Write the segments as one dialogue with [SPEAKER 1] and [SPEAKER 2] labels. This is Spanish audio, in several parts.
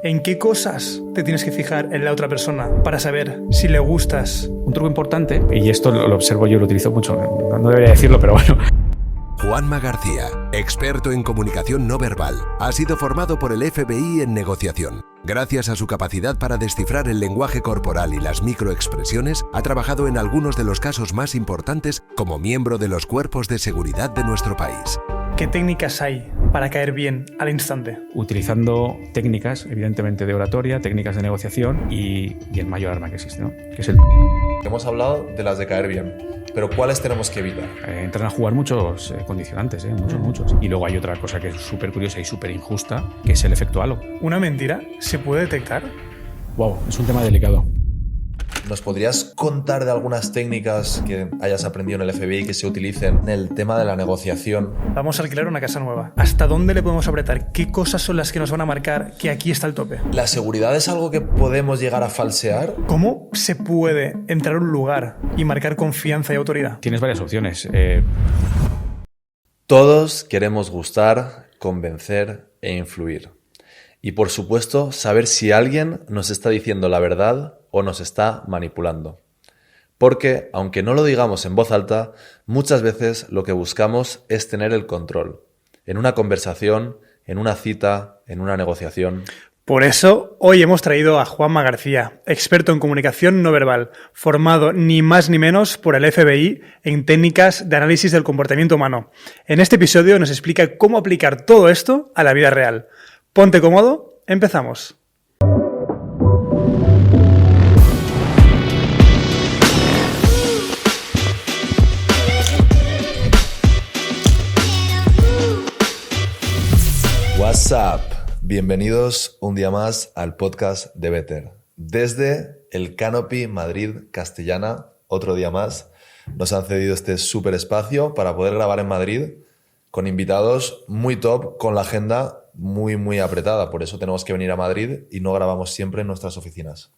[SPEAKER 1] ¿En qué cosas te tienes que fijar en la otra persona para saber si le gustas?
[SPEAKER 2] Un truco importante, y esto lo observo yo, lo utilizo mucho, no debería decirlo, pero bueno.
[SPEAKER 3] Juanma García, experto en comunicación no verbal, ha sido formado por el FBI en negociación. Gracias a su capacidad para descifrar el lenguaje corporal y las microexpresiones, ha trabajado en algunos de los casos más importantes como miembro de los cuerpos de seguridad de nuestro país.
[SPEAKER 1] ¿Qué técnicas hay para caer bien al instante?
[SPEAKER 2] Utilizando técnicas, evidentemente, de oratoria, técnicas de negociación y el mayor arma que existe, ¿no? Que es el...
[SPEAKER 4] Hemos hablado de las de caer bien, pero ¿cuáles tenemos que evitar?
[SPEAKER 2] Entran a jugar muchos condicionantes, muchos. Y luego hay otra cosa que es súper curiosa y súper injusta, que es el efecto halo.
[SPEAKER 1] ¿Una mentira se puede detectar?
[SPEAKER 2] Wow, es un tema delicado.
[SPEAKER 4] ¿Nos podrías contar de algunas técnicas que hayas aprendido en el FBI que se utilicen en el tema de la negociación?
[SPEAKER 1] Vamos a alquilar una casa nueva. ¿Hasta dónde le podemos apretar? ¿Qué cosas son las que nos van a marcar que aquí está el tope?
[SPEAKER 4] ¿La seguridad es algo que podemos llegar a falsear?
[SPEAKER 1] ¿Cómo se puede entrar a un lugar y marcar confianza y autoridad?
[SPEAKER 2] Tienes varias opciones.
[SPEAKER 4] Todos queremos gustar, convencer e influir. Y por supuesto, saber si alguien nos está diciendo la verdad o nos está manipulando. Porque, aunque no lo digamos en voz alta, muchas veces lo que buscamos es tener el control. En una conversación, en una cita, en una negociación.
[SPEAKER 1] Por eso, hoy hemos traído a Juanma García, experto en comunicación no verbal, formado ni más ni menos por el FBI en técnicas de análisis del comportamiento humano. En este episodio nos explica cómo aplicar todo esto a la vida real. Ponte cómodo, empezamos.
[SPEAKER 4] What's up? Bienvenidos un día más al podcast de Better. Desde el Canopy Madrid Castellana, otro día más, nos han cedido este súper espacio para poder grabar en Madrid con invitados muy top, con la agenda muy apretada. Por eso tenemos que venir a Madrid y no grabamos siempre en nuestras oficinas.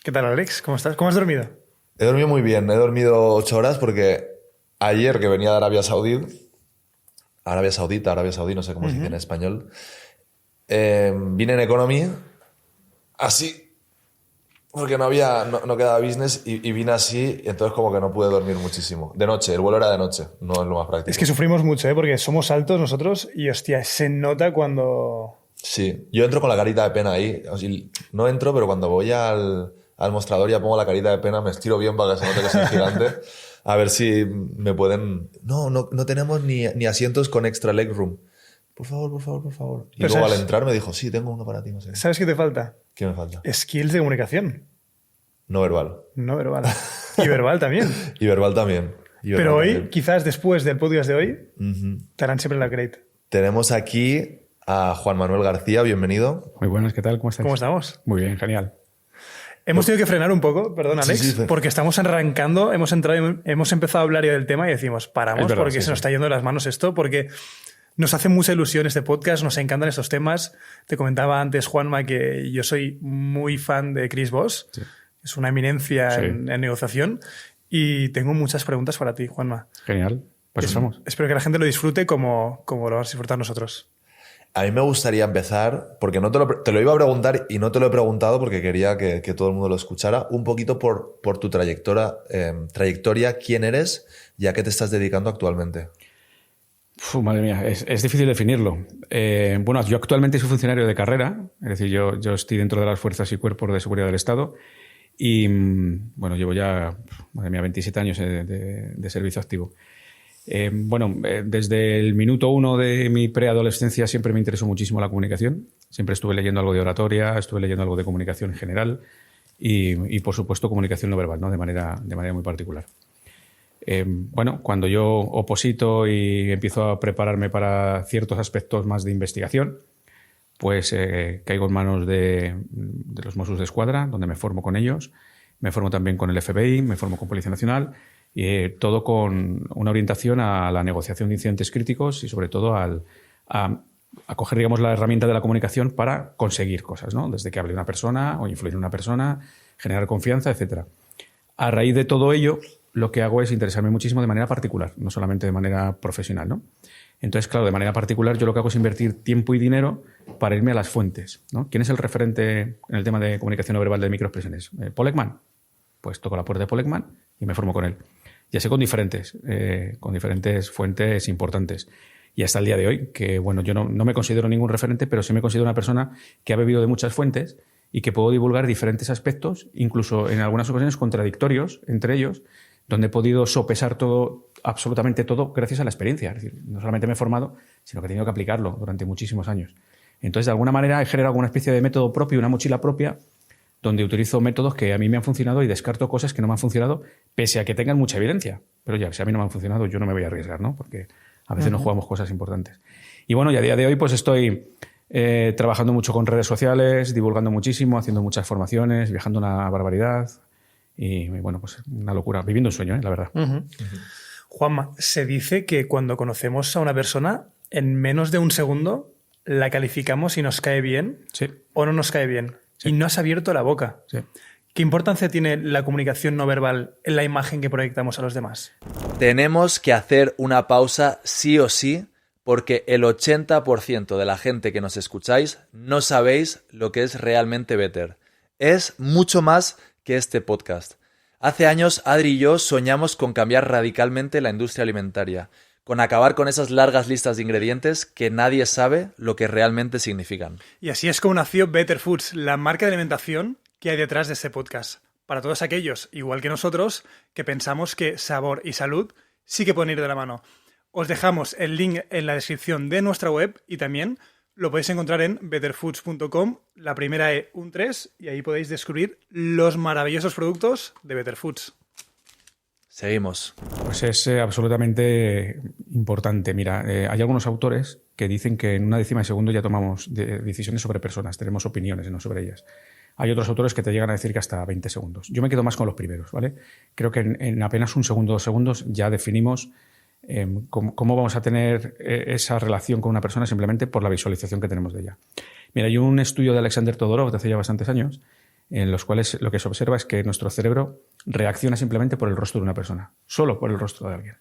[SPEAKER 1] ¿Qué tal, Alex? ¿Cómo estás? ¿Cómo has dormido?
[SPEAKER 4] He dormido muy bien. He dormido 8 horas porque ayer, que venía de Arabia Saudí, no sé cómo se dice en español, vine en Economy así, porque no quedaba business y vine así, y entonces como que no pude dormir muchísimo. De noche, el vuelo era de noche, no es lo más práctico.
[SPEAKER 1] Es que sufrimos mucho, porque somos altos nosotros y, hostia, se nota cuando...
[SPEAKER 4] Sí, yo entro con la carita de pena ahí. O sea, no entro, pero cuando voy al mostrador ya pongo la carita de pena, me estiro bien para que se note que soy gigante. A ver si me pueden... No tenemos ni asientos con extra leg room. Por favor. Y luego al entrar me dijo, sí, tengo uno para ti. No sé.
[SPEAKER 1] ¿Sabes qué te falta?
[SPEAKER 4] ¿Qué me falta?
[SPEAKER 1] Skills de comunicación.
[SPEAKER 4] No verbal.
[SPEAKER 1] No verbal. Y verbal también.
[SPEAKER 4] Y verbal también.
[SPEAKER 1] Pero hoy, quizás después del podcast de hoy, te harán siempre la great.
[SPEAKER 4] Tenemos aquí a Juan Manuel García, bienvenido.
[SPEAKER 2] Muy buenas, ¿qué tal? ¿Cómo estáis?
[SPEAKER 1] ¿Cómo estamos?
[SPEAKER 2] Muy bien, genial.
[SPEAKER 1] Hemos tenido que frenar un poco, perdón, Alex,
[SPEAKER 4] sí.
[SPEAKER 1] porque estamos arrancando, hemos empezado a hablar ya del tema y decimos, paramos,
[SPEAKER 2] verdad,
[SPEAKER 1] porque se nos está yendo de las manos esto, porque nos hace mucha ilusión este podcast, nos encantan estos temas. Te comentaba antes, Juanma, que yo soy muy fan de Chris Voss, es una eminencia en negociación, y tengo muchas preguntas para ti, Juanma.
[SPEAKER 2] Genial, pues estamos.
[SPEAKER 1] Espero que la gente lo disfrute como lo vamos a disfrutar nosotros.
[SPEAKER 4] A mí me gustaría empezar, porque te lo iba a preguntar y no te lo he preguntado porque quería que todo el mundo lo escuchara, un poquito por tu trayectoria, quién eres y a qué te estás dedicando actualmente.
[SPEAKER 2] Madre mía, es difícil definirlo. Bueno, yo actualmente soy funcionario de carrera, es decir, yo estoy dentro de las fuerzas y cuerpos de seguridad del Estado y, bueno, llevo ya, madre mía, 27 años de servicio activo. Desde el minuto 1 de mi preadolescencia siempre me interesó muchísimo la comunicación. Siempre estuve leyendo algo de oratoria, estuve leyendo algo de comunicación en general y por supuesto, comunicación no verbal, ¿no? de manera muy particular. Cuando yo oposito y empiezo a prepararme para ciertos aspectos más de investigación, pues caigo en manos de los Mossos d'Esquadra, donde me formo con ellos. Me formo también con el FBI, me formo con Policía Nacional. Y todo con una orientación a la negociación de incidentes críticos y sobre todo a coger, digamos, la herramienta de la comunicación para conseguir cosas, ¿no? Desde que hable una persona o influir en una persona, generar confianza, etc. A raíz de todo ello, lo que hago es interesarme muchísimo de manera particular, no solamente de manera profesional, ¿no? Entonces, claro, de manera particular yo lo que hago es invertir tiempo y dinero para irme a las fuentes, ¿no? ¿Quién es el referente en el tema de comunicación no verbal de microexpresiones? Paul Ekman. Pues toco la puerta de Paul Ekman y me formo con él. Ya sé con diferentes fuentes importantes. Y hasta el día de hoy, que bueno, yo no me considero ningún referente, pero sí me considero una persona que ha bebido de muchas fuentes y que puedo divulgar diferentes aspectos, incluso en algunas ocasiones contradictorios entre ellos, donde he podido sopesar todo, absolutamente todo, gracias a la experiencia. Es decir, no solamente me he formado, sino que he tenido que aplicarlo durante muchísimos años. Entonces, de alguna manera, he generado alguna especie de método propio, una mochila propia, donde utilizo métodos que a mí me han funcionado y descarto cosas que no me han funcionado, pese a que tengan mucha evidencia. Pero ya, si a mí no me han funcionado, yo no me voy a arriesgar, ¿no? Porque a veces nos jugamos cosas importantes. Y bueno, y a día de hoy pues estoy trabajando mucho con redes sociales, divulgando muchísimo, haciendo muchas formaciones, viajando una barbaridad. Y bueno, pues una locura, viviendo un sueño, la verdad.
[SPEAKER 1] Juanma, se dice que cuando conocemos a una persona, en menos de un segundo la calificamos si nos cae bien o no nos cae bien. Sí. Y no has abierto la boca.
[SPEAKER 2] Sí.
[SPEAKER 1] ¿Qué importancia tiene la comunicación no verbal en la imagen que proyectamos a los demás?
[SPEAKER 5] Tenemos que hacer una pausa sí o sí, porque el 80% de la gente que nos escucháis no sabéis lo que es realmente Better. Es mucho más que este podcast. Hace años, Adri y yo soñamos con cambiar radicalmente la industria alimentaria, con acabar con esas largas listas de ingredientes que nadie sabe lo que realmente significan.
[SPEAKER 1] Y así es como nació Better Foods, la marca de alimentación que hay detrás de este podcast. Para todos aquellos, igual que nosotros, que pensamos que sabor y salud sí que pueden ir de la mano. Os dejamos el link en la descripción de nuestra web y también lo podéis encontrar en betterfoods.com, la primera E, un 3, y ahí podéis descubrir los maravillosos productos de Better Foods.
[SPEAKER 5] Seguimos.
[SPEAKER 2] Pues es absolutamente importante. Mira, hay algunos autores que dicen que en una décima de segundo ya tomamos decisiones sobre personas, tenemos opiniones, no sobre ellas. Hay otros autores que te llegan a decir que hasta 20 segundos. Yo me quedo más con los primeros, ¿vale? Creo que en apenas un segundo o 2 segundos ya definimos cómo vamos a tener esa relación con una persona simplemente por la visualización que tenemos de ella. Mira, hay un estudio de Alexander Todorov de hace ya bastantes años en los cuales lo que se observa es que nuestro cerebro reacciona simplemente por el rostro de una persona, solo por el rostro de alguien.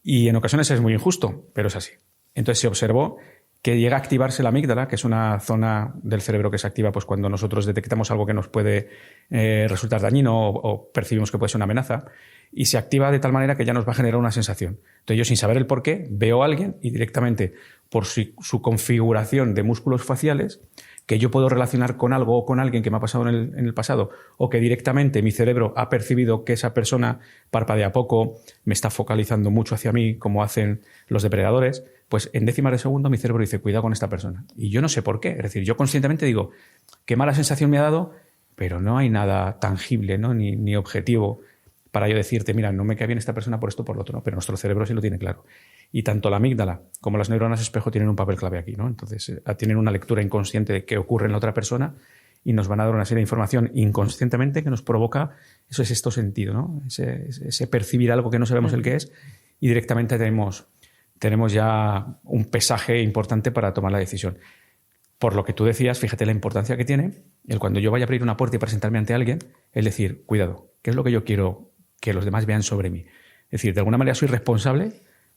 [SPEAKER 2] Y en ocasiones es muy injusto, pero es así. Entonces se observó que llega a activarse la amígdala, que es una zona del cerebro que se activa pues, cuando nosotros detectamos algo que nos puede resultar dañino o percibimos que puede ser una amenaza, y se activa de tal manera que ya nos va a generar una sensación. Entonces yo, sin saber el por qué, veo a alguien y directamente por su configuración de músculos faciales, que yo puedo relacionar con algo o con alguien que me ha pasado en el pasado, o que directamente mi cerebro ha percibido que esa persona parpadea poco, me está focalizando mucho hacia mí, como hacen los depredadores, pues en décimas de segundo mi cerebro dice, cuidado con esta persona. Y yo no sé por qué. Es decir, yo conscientemente digo, qué mala sensación me ha dado, pero no hay nada tangible, ¿no? ni objetivo para yo decirte, mira, no me cae bien esta persona por esto o por lo otro, ¿no? Pero nuestro cerebro sí lo tiene claro. Y tanto la amígdala como las neuronas espejo tienen un papel clave aquí, ¿no? Entonces, tienen una lectura inconsciente de qué ocurre en la otra persona y nos van a dar una serie de información inconscientemente que nos provoca eso es esto sentido, ¿no? Ese percibir algo que no sabemos el qué es y directamente tenemos ya un pesaje importante para tomar la decisión. Por lo que tú decías, fíjate la importancia que tiene el cuando yo vaya a abrir una puerta y presentarme ante alguien, el decir, cuidado, ¿qué es lo que yo quiero que los demás vean sobre mí? Es decir, de alguna manera soy responsable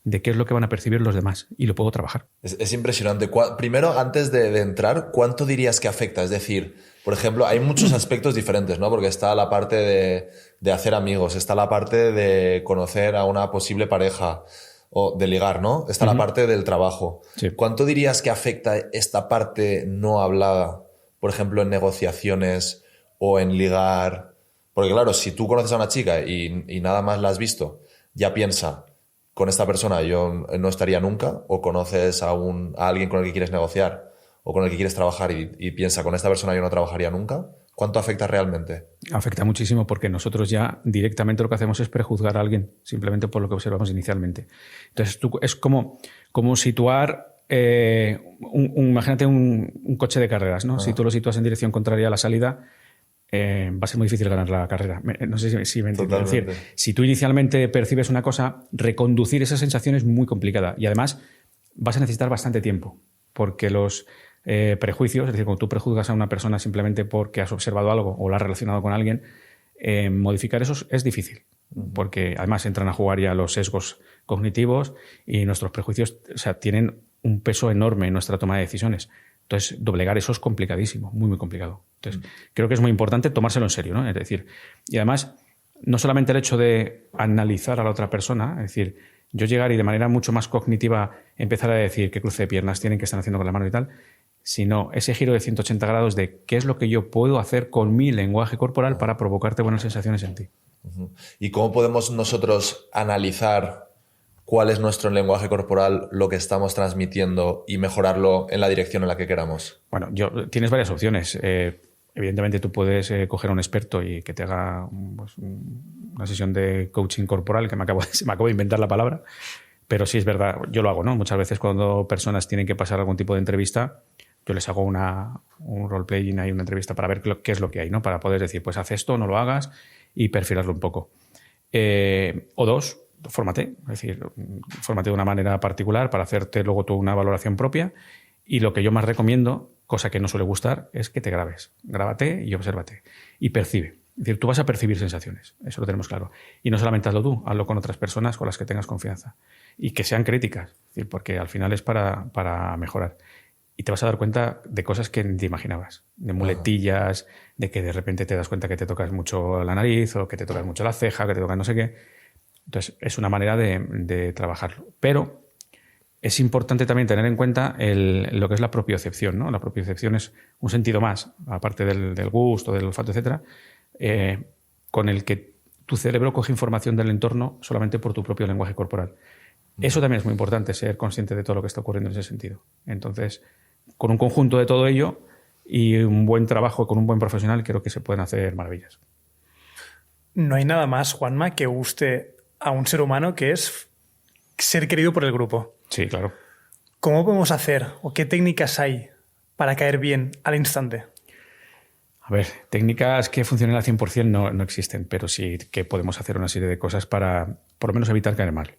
[SPEAKER 2] de qué es lo que van a percibir los demás y lo puedo trabajar.
[SPEAKER 4] Es impresionante. Primero, antes de entrar, ¿cuánto dirías que afecta? Es decir, por ejemplo, hay muchos aspectos diferentes, ¿no? Porque está la parte de hacer amigos, está la parte de conocer a una posible pareja o de ligar, ¿no? Está la parte del trabajo.
[SPEAKER 2] Sí.
[SPEAKER 4] ¿Cuánto dirías que afecta esta parte no hablada, por ejemplo, en negociaciones o en ligar? Porque claro, si tú conoces a una chica y nada más la has visto, ya piensa, con esta persona yo no estaría nunca, o conoces a alguien con el que quieres negociar o con el que quieres trabajar y piensa, con esta persona yo no trabajaría nunca. ¿Cuánto afecta realmente?
[SPEAKER 2] Afecta muchísimo porque nosotros ya directamente lo que hacemos es prejuzgar a alguien simplemente por lo que observamos inicialmente. Entonces es como situar, imagínate un coche de carreras, ¿no? Si tú lo sitúas en dirección contraria a la salida, va a ser muy difícil ganar la carrera. No sé si me entiendes. Es decir, si tú inicialmente percibes una cosa, reconducir esa sensación es muy complicada y además vas a necesitar bastante tiempo porque los prejuicios, es decir, cuando tú prejuzgas a una persona simplemente porque has observado algo o la has relacionado con alguien, modificar eso es difícil. porque además entran a jugar ya los sesgos cognitivos y nuestros prejuicios, o sea, tienen un peso enorme en nuestra toma de decisiones. Entonces, doblegar eso es complicadísimo, muy, muy complicado. Entonces, creo que es muy importante tomárselo en serio, ¿no? Es decir, y además, no solamente el hecho de analizar a la otra persona, es decir, yo llegar y de manera mucho más cognitiva empezar a decir qué cruce de piernas tienen, qué están haciendo con la mano y tal, sino ese giro de 180 grados de qué es lo que yo puedo hacer con mi lenguaje corporal para provocarte buenas sensaciones en ti.
[SPEAKER 4] ¿Y cómo podemos nosotros analizar cuál es nuestro lenguaje corporal, lo que estamos transmitiendo y mejorarlo en la dirección en la que queramos?
[SPEAKER 2] Bueno, tienes varias opciones. Evidentemente tú puedes coger a un experto y que te haga pues, una sesión de coaching corporal, que me acabo de inventar la palabra, pero sí es verdad, yo lo hago, ¿no? Muchas veces cuando personas tienen que pasar algún tipo de entrevista, yo les hago un role-playing, hay una entrevista para ver qué es lo que hay, ¿no? Para poder decir, pues haz esto, no lo hagas y perfilarlo un poco. O dos, fórmate, es decir, fórmate de una manera particular para hacerte luego tú una valoración propia. Y lo que yo más recomiendo, cosa que no suele gustar, es que te grabes. Grábate y obsérvate. Y percibe. Es decir, tú vas a percibir sensaciones. Eso lo tenemos claro. Y no solamente hazlo tú, hazlo con otras personas con las que tengas confianza. Y que sean críticas. Es decir, porque al final es para mejorar. Y te vas a dar cuenta de cosas que ni te imaginabas. De muletillas, de que de repente te das cuenta que te tocas mucho la nariz o que te tocas mucho la ceja, que te tocas no sé qué. Entonces, es una manera de trabajarlo. Pero es importante también tener en cuenta lo que es la propiocepción, ¿no? La propiocepción es un sentido más, aparte del gusto, del olfato, etcétera, con el que tu cerebro coge información del entorno solamente por tu propio lenguaje corporal. Eso también es muy importante, ser consciente de todo lo que está ocurriendo en ese sentido. Entonces, con un conjunto de todo ello y un buen trabajo con un buen profesional, creo que se pueden hacer maravillas.
[SPEAKER 1] No hay nada más, Juanma, que guste a un ser humano que es ser querido por el grupo.
[SPEAKER 2] Sí, claro.
[SPEAKER 1] ¿Cómo podemos hacer o qué técnicas hay para caer bien al instante?
[SPEAKER 2] A ver, técnicas que funcionen al 100% no existen, pero sí que podemos hacer una serie de cosas para por lo menos evitar caer mal.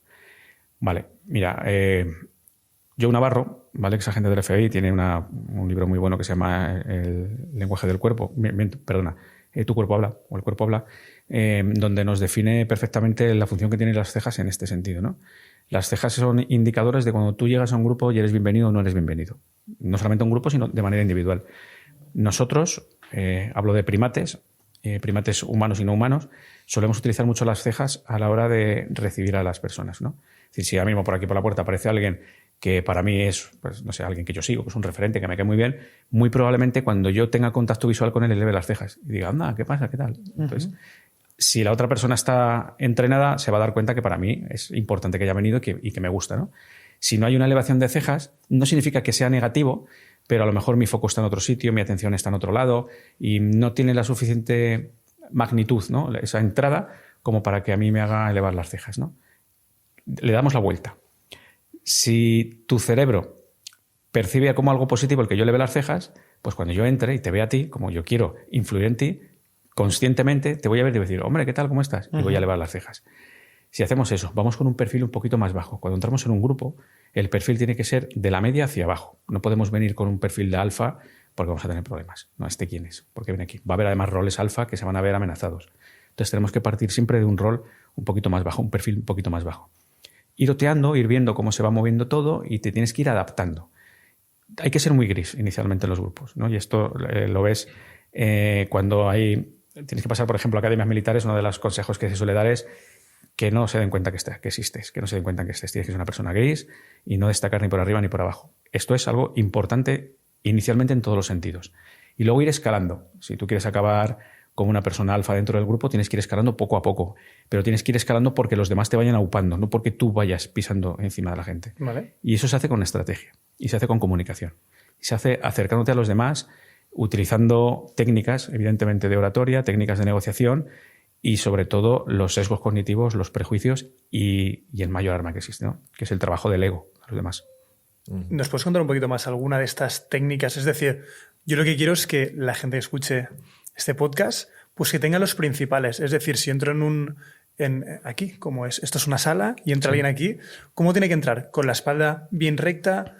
[SPEAKER 2] Vale, mira, Joe Navarro, ¿vale? Ex agente del FBI, tiene un libro muy bueno que se llama El lenguaje del cuerpo, Tu cuerpo habla, o El cuerpo habla, donde nos define perfectamente la función que tienen las cejas en este sentido, ¿no? Las cejas son indicadores de cuando tú llegas a un grupo y eres bienvenido o no eres bienvenido. No solamente a un grupo, sino de manera individual. Nosotros, hablo de primates humanos y no humanos, solemos utilizar mucho las cejas a la hora de recibir a las personas, ¿no? Es decir, si ahora mismo por aquí por la puerta aparece alguien que para mí es, pues no sé, alguien que yo sigo, que es un referente, que me cae muy bien, muy probablemente cuando yo tenga contacto visual con él, eleve las cejas y diga, anda, ¿qué pasa? ¿Qué tal? Entonces, si la otra persona está entrenada, se va a dar cuenta que para mí es importante que haya venido y que me gusta, ¿no? Si no hay una elevación de cejas, no significa que sea negativo, pero a lo mejor mi foco está en otro sitio, mi atención está en otro lado y no tiene la suficiente magnitud, ¿no? Esa entrada como para que a mí me haga elevar las cejas, ¿no? Le damos la vuelta. Si tu cerebro percibe como algo positivo el que yo eleve las cejas, pues cuando yo entre y te vea a ti, como yo quiero influir en ti, conscientemente te voy a ver y te voy a decir, hombre, ¿qué tal? ¿Cómo estás? Y voy a elevar las cejas. Si hacemos eso, vamos con un perfil un poquito más bajo. Cuando entramos en un grupo, el perfil tiene que ser de la media hacia abajo. No podemos venir con un perfil de alfa porque vamos a tener problemas. No, ¿quién es? ¿Por qué viene aquí? Va a haber además roles alfa que se van a ver amenazados. Entonces tenemos que partir siempre de un rol un poquito más bajo, un perfil un poquito más bajo. Ir oteando, ir viendo cómo se va moviendo todo y te tienes que ir adaptando. Hay que ser muy gris inicialmente en los grupos, ¿no? Y esto lo ves cuando tienes que pasar, por ejemplo, a academias militares. Uno de los consejos que se suele dar es que no se den cuenta que existes, que no se den cuenta que estés. Tienes que ser una persona gris y no destacar ni por arriba ni por abajo. Esto es algo importante inicialmente en todos los sentidos. Y luego ir escalando. Si tú quieres acabar como una persona alfa dentro del grupo, tienes que ir escalando poco a poco. Pero tienes que ir escalando porque los demás te vayan aupando, no porque tú vayas pisando encima de la gente.
[SPEAKER 1] Vale. Y
[SPEAKER 2] eso se hace con estrategia y se hace con comunicación. Y se hace acercándote a los demás, utilizando técnicas, evidentemente, de oratoria, técnicas de negociación y, sobre todo, los sesgos cognitivos, los prejuicios y el mayor arma que existe, ¿no? Que es el trabajo del ego a los demás.
[SPEAKER 1] ¿Nos puedes contar un poquito más alguna de estas técnicas? Es decir, yo lo que quiero es que la gente que escuche este podcast, pues que tenga los principales. Es decir, si entro aquí, como esto es una sala y entra alguien aquí, ¿cómo tiene que entrar? ¿Con la espalda bien recta?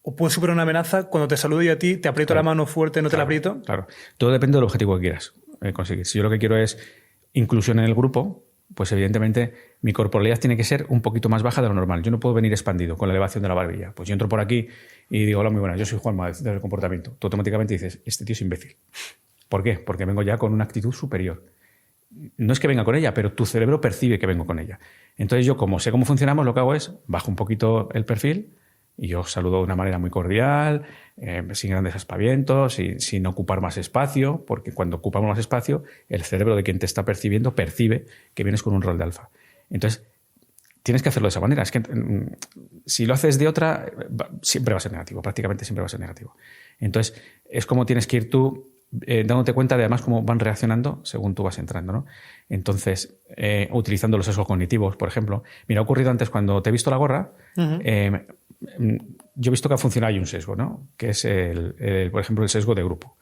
[SPEAKER 1] ¿O puedes superar una amenaza? Cuando te saludo yo a ti, ¿te aprieto la mano fuerte, no te la aprieto?
[SPEAKER 2] Claro. Todo depende del objetivo que quieras conseguir. Si yo lo que quiero es inclusión en el grupo, pues evidentemente mi corporalidad tiene que ser un poquito más baja de lo normal. Yo no puedo venir expandido con la elevación de la barbilla. Pues yo entro por aquí y digo, hola, muy buenas, yo soy Juanma del comportamiento. Tú automáticamente dices, este tío es imbécil. ¿Por qué? Porque vengo ya con una actitud superior. No es que venga con ella, pero tu cerebro percibe que vengo con ella. Entonces yo, como sé cómo funcionamos, lo que hago es bajo un poquito el perfil y yo saludo de una manera muy cordial, sin grandes aspavientos, sin ocupar más espacio, porque cuando ocupamos más espacio, el cerebro de quien te está percibiendo percibe que vienes con un rol de alfa. Entonces, tienes que hacerlo de esa manera. Es que si lo haces de otra, siempre va a ser negativo, prácticamente siempre va a ser negativo. Entonces, es como tienes que ir tú dándote cuenta de además cómo van reaccionando según tú vas entrando, ¿no? Entonces, utilizando los sesgos cognitivos, por ejemplo. Mira, ha ocurrido antes cuando te he visto la gorra, yo he visto que ha funcionado ahí un sesgo, ¿no? Que es, por ejemplo, el sesgo de grupo.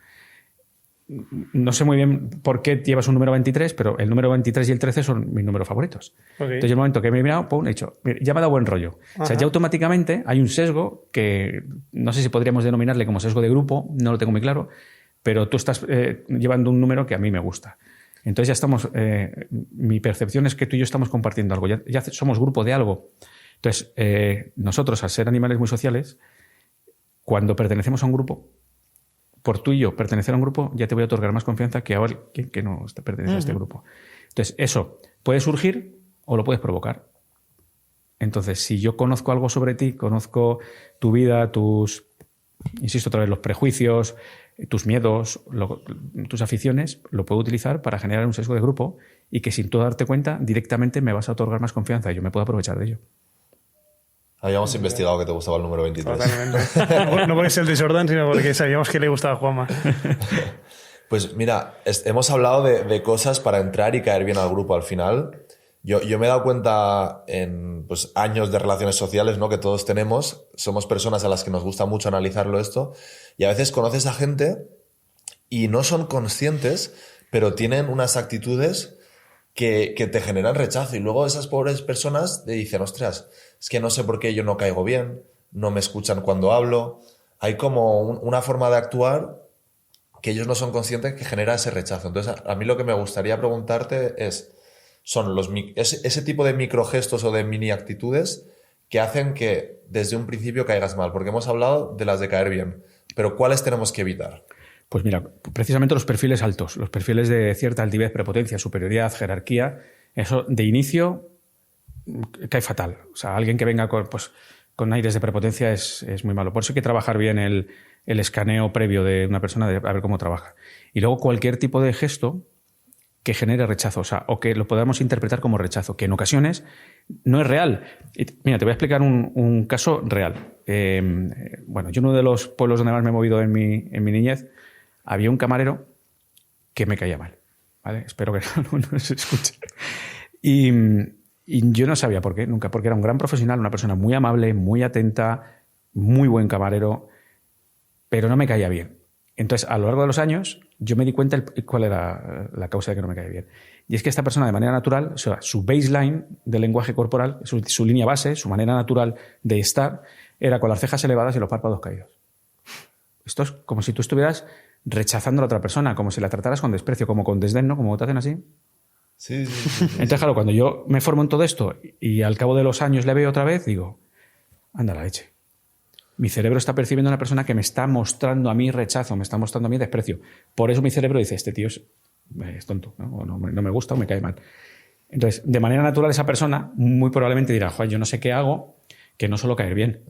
[SPEAKER 2] No sé muy bien por qué llevas un número 23, pero el número 23 y el 13 son mis números favoritos. Okay. Entonces, en el momento que me he mirado, pum, he dicho, mira, ya me ha dado buen rollo. Ajá. O sea, ya automáticamente hay un sesgo que no sé si podríamos denominarle como sesgo de grupo, no lo tengo muy claro, pero tú estás llevando un número que a mí me gusta. Entonces ya estamos, mi percepción es que tú y yo estamos compartiendo algo, ya somos grupo de algo. Entonces, nosotros, al ser animales muy sociales, cuando pertenecemos a un grupo, por tú y yo pertenecer a un grupo, ya te voy a otorgar más confianza que a alguien que no pertenece a este grupo. Entonces, eso puede surgir o lo puedes provocar. Entonces, si yo conozco algo sobre ti, conozco tu vida, insisto otra vez, los prejuicios, tus miedos, tus aficiones, lo puedo utilizar para generar un sesgo de grupo y que sin tú darte cuenta, directamente me vas a otorgar más confianza y yo me puedo aprovechar de ello.
[SPEAKER 4] Habíamos investigado que te gustaba el número 23.
[SPEAKER 1] Totalmente. No porque sea el de Jordan, sino porque sabíamos que le gustaba a Juanma.
[SPEAKER 4] Pues mira, hemos hablado de cosas para entrar y caer bien al grupo al final. Yo me he dado cuenta en años de relaciones sociales, ¿no? Que todos tenemos. Somos personas a las que nos gusta mucho analizarlo esto. Y a veces conoces a gente y no son conscientes, pero tienen unas actitudes que te generan rechazo. Y luego esas pobres personas te dicen, ostras, es que no sé por qué yo no caigo bien, no me escuchan cuando hablo. Hay como una forma de actuar que ellos no son conscientes que genera ese rechazo. Entonces, a mí lo que me gustaría preguntarte es, son ese tipo de microgestos o de mini actitudes que hacen que desde un principio caigas mal. Porque hemos hablado de las de caer bien, pero ¿cuáles tenemos que evitar?
[SPEAKER 2] Pues mira, precisamente los perfiles altos, los perfiles de cierta altivez, prepotencia, superioridad, jerarquía, eso de inicio cae fatal. O sea, alguien que venga con aires de prepotencia es muy malo. Por eso hay que trabajar bien el escaneo previo de una persona, a ver cómo trabaja. Y luego cualquier tipo de gesto que genere rechazo, o que lo podamos interpretar como rechazo, que en ocasiones no es real. Mira, te voy a explicar un caso real. Yo en uno de los pueblos donde más me he movido en mi niñez, había un camarero que me caía mal, ¿vale? Espero que no se escuche. Y yo no sabía por qué, nunca, porque era un gran profesional, una persona muy amable, muy atenta, muy buen camarero, pero no me caía bien. Entonces, a lo largo de los años, yo me di cuenta cuál era la causa de que no me caía bien. Y es que esta persona, de manera natural, o sea, su baseline de lenguaje corporal, su línea base, su manera natural de estar, era con las cejas elevadas y los párpados caídos. Esto es como si tú estuvieras rechazando a la otra persona, como si la trataras con desprecio, como con desdén, ¿no? Como te hacen así.
[SPEAKER 4] Sí.
[SPEAKER 2] Entonces, claro, cuando yo me formo en todo esto y al cabo de los años le veo otra vez, digo, anda la leche. Mi cerebro está percibiendo a una persona que me está mostrando a mí rechazo, me está mostrando a mí desprecio. Por eso mi cerebro dice, este tío es tonto, ¿no? O no me gusta o me cae mal. Entonces, de manera natural, esa persona muy probablemente dirá, Juan, yo no sé qué hago que no suelo caer bien.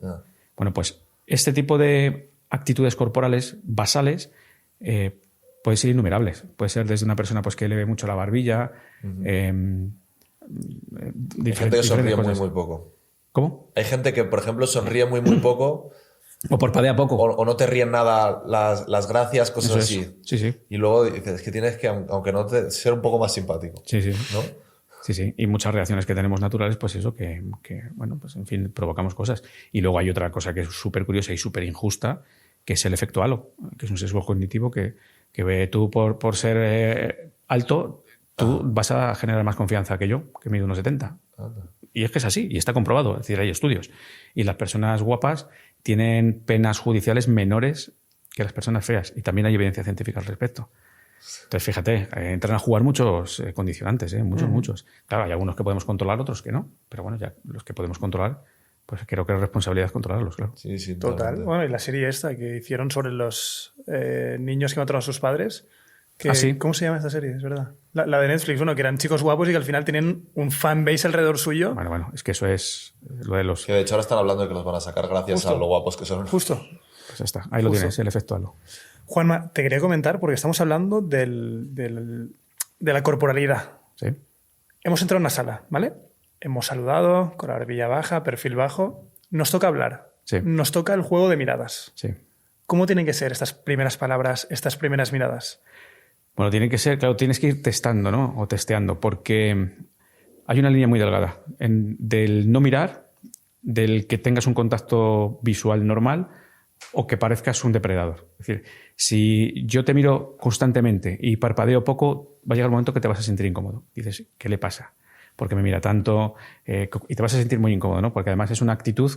[SPEAKER 2] Bueno, pues este tipo de actitudes corporales basales pueden ser innumerables. Puede ser desde una persona que le ve mucho la barbilla.
[SPEAKER 4] Hay gente que sonríe muy poco.
[SPEAKER 2] ¿Cómo?
[SPEAKER 4] Hay gente que, por ejemplo, sonríe muy poco.
[SPEAKER 2] O parpadea poco.
[SPEAKER 4] O no te ríen nada las gracias, cosas así.
[SPEAKER 2] Sí.
[SPEAKER 4] Y luego dices que tienes que, aunque no ser un poco más simpático.
[SPEAKER 2] Sí.
[SPEAKER 4] ¿No?
[SPEAKER 2] Sí. Y muchas reacciones que tenemos naturales, pues eso, que en fin, provocamos cosas. Y luego hay otra cosa que es súper curiosa y súper injusta, que es el efecto halo, que es un sesgo cognitivo que tú por ser alto, tú vas a generar más confianza que yo, que mido 1,70. Y es que es así, y está comprobado, es decir, hay estudios. Y las personas guapas tienen penas judiciales menores que las personas feas, y también hay evidencia científica al respecto. Entonces, fíjate, entran a jugar muchos condicionantes, muchos. Claro, hay algunos que podemos controlar, otros que no. Pero bueno, ya los que podemos controlar, pues creo que es responsabilidad controlarlos, claro.
[SPEAKER 4] Sí, sí,
[SPEAKER 1] Total.
[SPEAKER 4] totalmente.
[SPEAKER 1] Bueno, y la serie esta que hicieron sobre los niños que mataron a sus padres.
[SPEAKER 2] Sí.
[SPEAKER 1] ¿Cómo se llama esta serie? Es verdad. La de Netflix, bueno, que eran chicos guapos y que al final tienen un fanbase alrededor suyo.
[SPEAKER 2] Bueno, es que eso es lo de los...
[SPEAKER 4] Que de hecho ahora están hablando de que los van a sacar gracias a lo guapos que son.
[SPEAKER 1] Justo.
[SPEAKER 2] Pues ya está, ahí lo tienes, el efecto halo.
[SPEAKER 1] Juanma, te quería comentar porque estamos hablando de la corporalidad.
[SPEAKER 2] Sí,
[SPEAKER 1] Hemos entrado en una sala, ¿vale? Hemos saludado, con la barbilla baja, perfil bajo. Nos toca hablar.
[SPEAKER 2] Sí.
[SPEAKER 1] Nos toca el juego de miradas.
[SPEAKER 2] sí.
[SPEAKER 1] ¿Cómo tienen que ser estas primeras palabras, estas primeras miradas?
[SPEAKER 2] Bueno, tiene que ser, claro, tienes que ir testando, ¿no? O testeando, porque hay una línea muy delgada del no mirar, del que tengas un contacto visual normal o que parezcas un depredador. Es decir, si yo te miro constantemente y parpadeo poco, va a llegar el momento que te vas a sentir incómodo. Dices, ¿qué le pasa? ¿Por qué me mira tanto? Y te vas a sentir muy incómodo, ¿no? Porque además es una actitud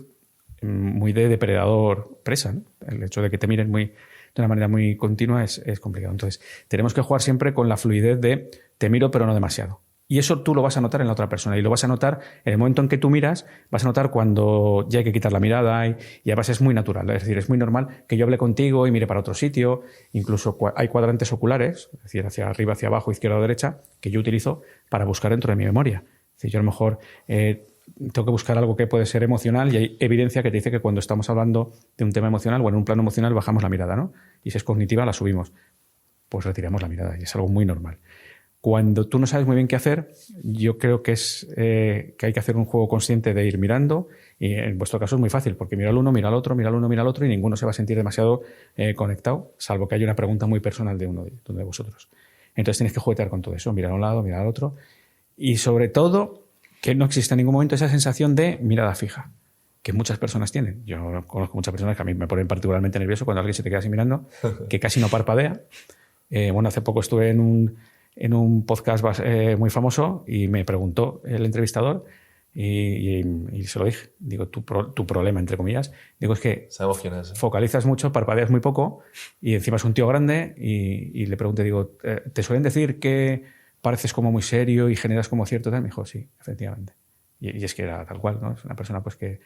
[SPEAKER 2] muy de depredador presa, ¿no? El hecho de que te miren de una manera muy continua es complicado. Entonces, tenemos que jugar siempre con la fluidez de te miro pero no demasiado. Y eso tú lo vas a notar en la otra persona y lo vas a notar en el momento en que tú miras, vas a notar cuando ya hay que quitar la mirada y además es muy natural. Es decir, es muy normal que yo hable contigo y mire para otro sitio. Incluso hay cuadrantes oculares, es decir, hacia arriba, hacia abajo, izquierda o derecha, que yo utilizo para buscar dentro de mi memoria. Es decir, yo a lo mejor tengo que buscar algo que puede ser emocional y hay evidencia que te dice que cuando estamos hablando de un tema emocional o en un plano emocional bajamos la mirada, ¿no? Y si es cognitiva la subimos. Pues retiramos la mirada y es algo muy normal. Cuando tú no sabes muy bien qué hacer, yo creo que que hay que hacer un juego consciente de ir mirando y en vuestro caso es muy fácil porque mira al uno, mira al otro, mira al uno, mira al otro y ninguno se va a sentir demasiado conectado, salvo que haya una pregunta muy personal de uno de vosotros. Entonces tienes que juguetear con todo eso, mirar a un lado, mirar al otro y sobre todo que no exista en ningún momento esa sensación de mirada fija, que muchas personas tienen. Yo conozco muchas personas que a mí me ponen particularmente nervioso cuando alguien se te queda así mirando, que casi no parpadea. Bueno, hace poco estuve en un podcast muy famoso y me preguntó el entrevistador y se lo dije. Digo, tu problema, entre comillas, digo, es que
[SPEAKER 4] Sabemos quién es.
[SPEAKER 2] focalizas mucho, parpadeas muy poco y encima es un tío grande y le pregunté, digo, ¿te suelen decir que pareces como muy serio y generas como cierto tal? Me dijo, sí, efectivamente. Y es que era tal cual, ¿no? Es una persona pues que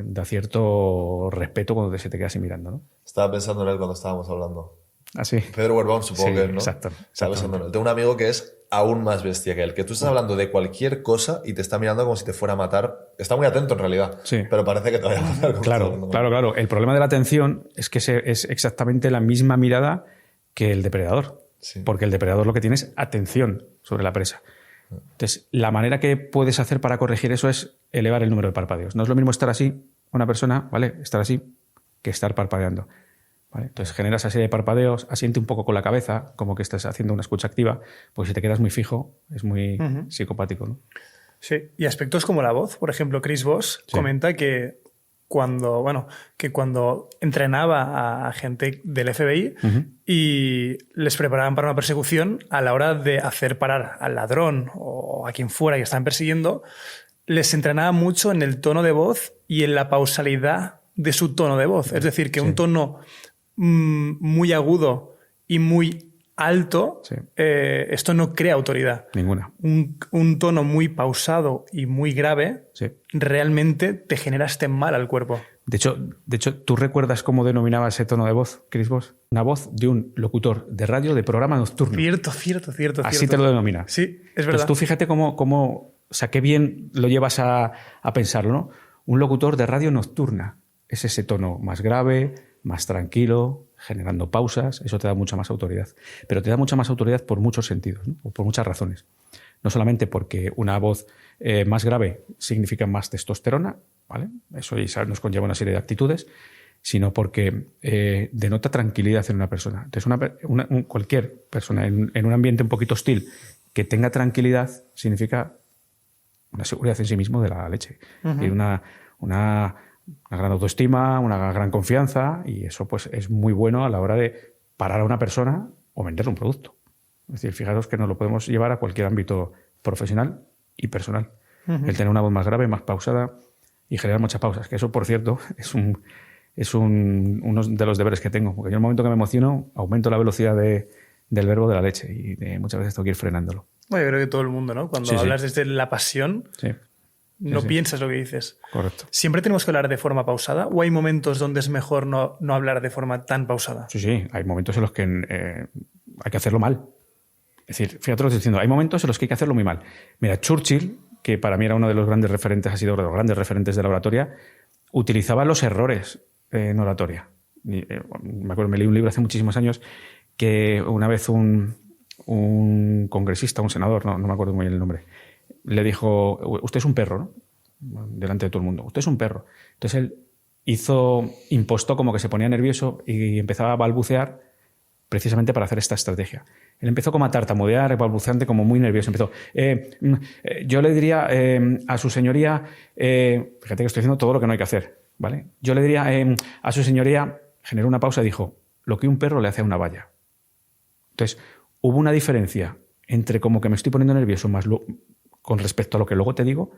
[SPEAKER 2] da cierto respeto cuando se te queda así mirando, ¿no?
[SPEAKER 4] Estaba pensando en él cuando estábamos hablando.
[SPEAKER 2] Así.
[SPEAKER 4] Pedro Huerbón, supongo
[SPEAKER 2] Sí,
[SPEAKER 4] que es, ¿no?
[SPEAKER 2] exacto,
[SPEAKER 4] Estaba pensando en él. Tengo un amigo que es aún más bestia que él, que tú estás hablando de cualquier cosa y te está mirando como si te fuera a matar. Está muy atento en realidad,
[SPEAKER 2] Sí.
[SPEAKER 4] pero parece que te vaya a matar.
[SPEAKER 2] Claro. El problema de la atención es que es exactamente la misma mirada que el depredador.
[SPEAKER 4] Sí.
[SPEAKER 2] Porque el depredador lo que tiene es atención sobre la presa. Entonces, la manera que puedes hacer para corregir eso es elevar el número de parpadeos. No es lo mismo estar así, una persona, ¿vale? Estar así, que estar parpadeando. ¿Vale? Entonces, generas así de parpadeos, asiente un poco con la cabeza, como que estás haciendo una escucha activa, porque si te quedas muy fijo, es muy psicopático, ¿no?
[SPEAKER 1] Sí, y aspectos como la voz. Por ejemplo, Chris Voss comenta que cuando entrenaba a gente del FBI y les preparaban para una persecución, a la hora de hacer parar al ladrón o a quien fuera que estaban persiguiendo, les entrenaba mucho en el tono de voz y en la pausalidad de su tono de voz. Es decir, que un tono muy agudo y muy alto, esto no crea autoridad.
[SPEAKER 2] Ninguna.
[SPEAKER 1] Un tono muy pausado y muy grave realmente te genera este mal al cuerpo.
[SPEAKER 2] De hecho, ¿tú recuerdas cómo denominaba ese tono de voz, Chris Voss? Una voz de un locutor de radio de programa nocturno.
[SPEAKER 1] Cierto.
[SPEAKER 2] Así te lo denomina.
[SPEAKER 1] Sí, es verdad.
[SPEAKER 2] Entonces tú fíjate cómo o sea, qué bien lo llevas a pensarlo, ¿no? Un locutor de radio nocturna. Es ese tono más grave, más tranquilo, generando pausas. Eso te da mucha más autoridad. Pero te da mucha más autoridad por muchos sentidos, ¿no? O por muchas razones. No solamente porque una voz más grave significa más testosterona, ¿vale? Eso ya nos conlleva una serie de actitudes, sino porque denota tranquilidad en una persona. Entonces, cualquier persona en un ambiente un poquito hostil que tenga tranquilidad significa una seguridad en sí mismo de la leche. Y una gran autoestima, una gran confianza, y eso pues es muy bueno a la hora de parar a una persona o venderle un producto. Es decir, fijaros que nos lo podemos llevar a cualquier ámbito profesional y personal. El tener una voz más grave, más pausada y generar muchas pausas. Que eso, por cierto, es uno de los deberes que tengo. Porque yo en el momento que me emociono, aumento la velocidad de del verbo de la leche y muchas veces tengo que ir frenándolo.
[SPEAKER 1] Bueno, yo creo que todo el mundo, ¿no? Cuando hablas desde la pasión, no piensas lo que dices.
[SPEAKER 2] Correcto.
[SPEAKER 1] ¿Siempre tenemos que hablar de forma pausada o hay momentos donde es mejor no hablar de forma tan pausada?
[SPEAKER 2] Sí, hay momentos en los que hay que hacerlo mal. Es decir, fíjate lo que estoy diciendo, hay momentos en los que hay que hacerlo muy mal. Mira, Churchill, que para mí era uno de los grandes referentes, ha sido uno de los grandes referentes de la oratoria, utilizaba los errores en oratoria. Me acuerdo, me leí un libro hace muchísimos años que una vez un congresista, un senador, no me acuerdo muy bien el nombre, le dijo, usted es un perro, ¿no? Delante de todo el mundo, usted es un perro. Entonces él impostó como que se ponía nervioso y empezaba a balbucear precisamente para hacer esta estrategia. Él empezó como a tartamudear, balbuceante, como muy nervioso. Empezó, yo le diría a su señoría, fíjate que estoy diciendo todo lo que no hay que hacer, ¿vale? Yo le diría a su señoría, generó una pausa y dijo, lo que un perro le hace a una valla. Entonces, hubo una diferencia entre como que me estoy poniendo nervioso más con respecto a lo que luego te digo,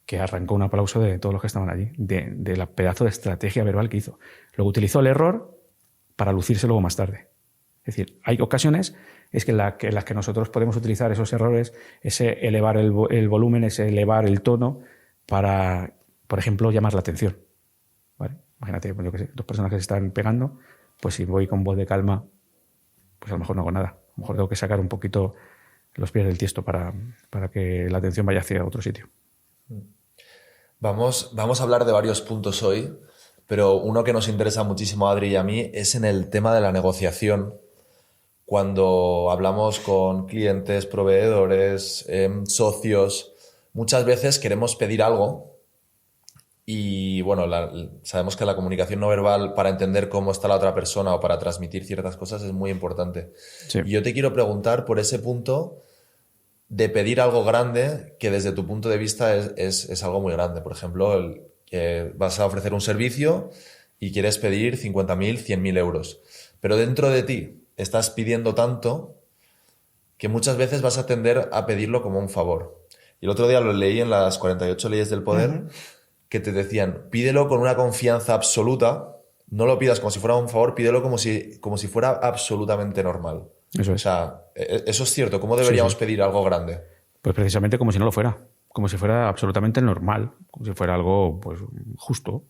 [SPEAKER 2] que arrancó un aplauso de todos los que estaban allí, de la pedazo de estrategia verbal que hizo. Luego utilizó el error para lucirse luego más tarde. Es decir, hay ocasiones en las que nosotros podemos utilizar esos errores, ese elevar el volumen, ese elevar el tono para, por ejemplo, llamar la atención. ¿Vale? Imagínate, yo qué sé, dos personas que se están pegando, pues si voy con voz de calma, pues a lo mejor no hago nada. A lo mejor tengo que sacar un poquito los pies del tiesto para que la atención vaya hacia otro sitio.
[SPEAKER 4] Vamos a hablar de varios puntos hoy, pero uno que nos interesa muchísimo a Adri y a mí es en el tema de la negociación. Cuando hablamos con clientes, proveedores, socios, muchas veces queremos pedir algo y bueno, sabemos que la comunicación no verbal para entender cómo está la otra persona o para transmitir ciertas cosas es muy importante.
[SPEAKER 2] Sí.
[SPEAKER 4] Y yo te quiero preguntar por ese punto de pedir algo grande que desde tu punto de vista es algo muy grande. Por ejemplo, que vas a ofrecer un servicio y quieres pedir 50.000, 100.000 euros. Pero dentro de ti estás pidiendo tanto que muchas veces vas a tender a pedirlo como un favor. Y el otro día lo leí en las 48 leyes del poder, que te decían, pídelo con una confianza absoluta, no lo pidas como si fuera un favor, pídelo como si fuera absolutamente normal.
[SPEAKER 2] Eso es.
[SPEAKER 4] O sea, eso es cierto. ¿Cómo deberíamos pedir algo grande?
[SPEAKER 2] Pues precisamente como si no lo fuera, como si fuera absolutamente normal, como si fuera algo pues justo,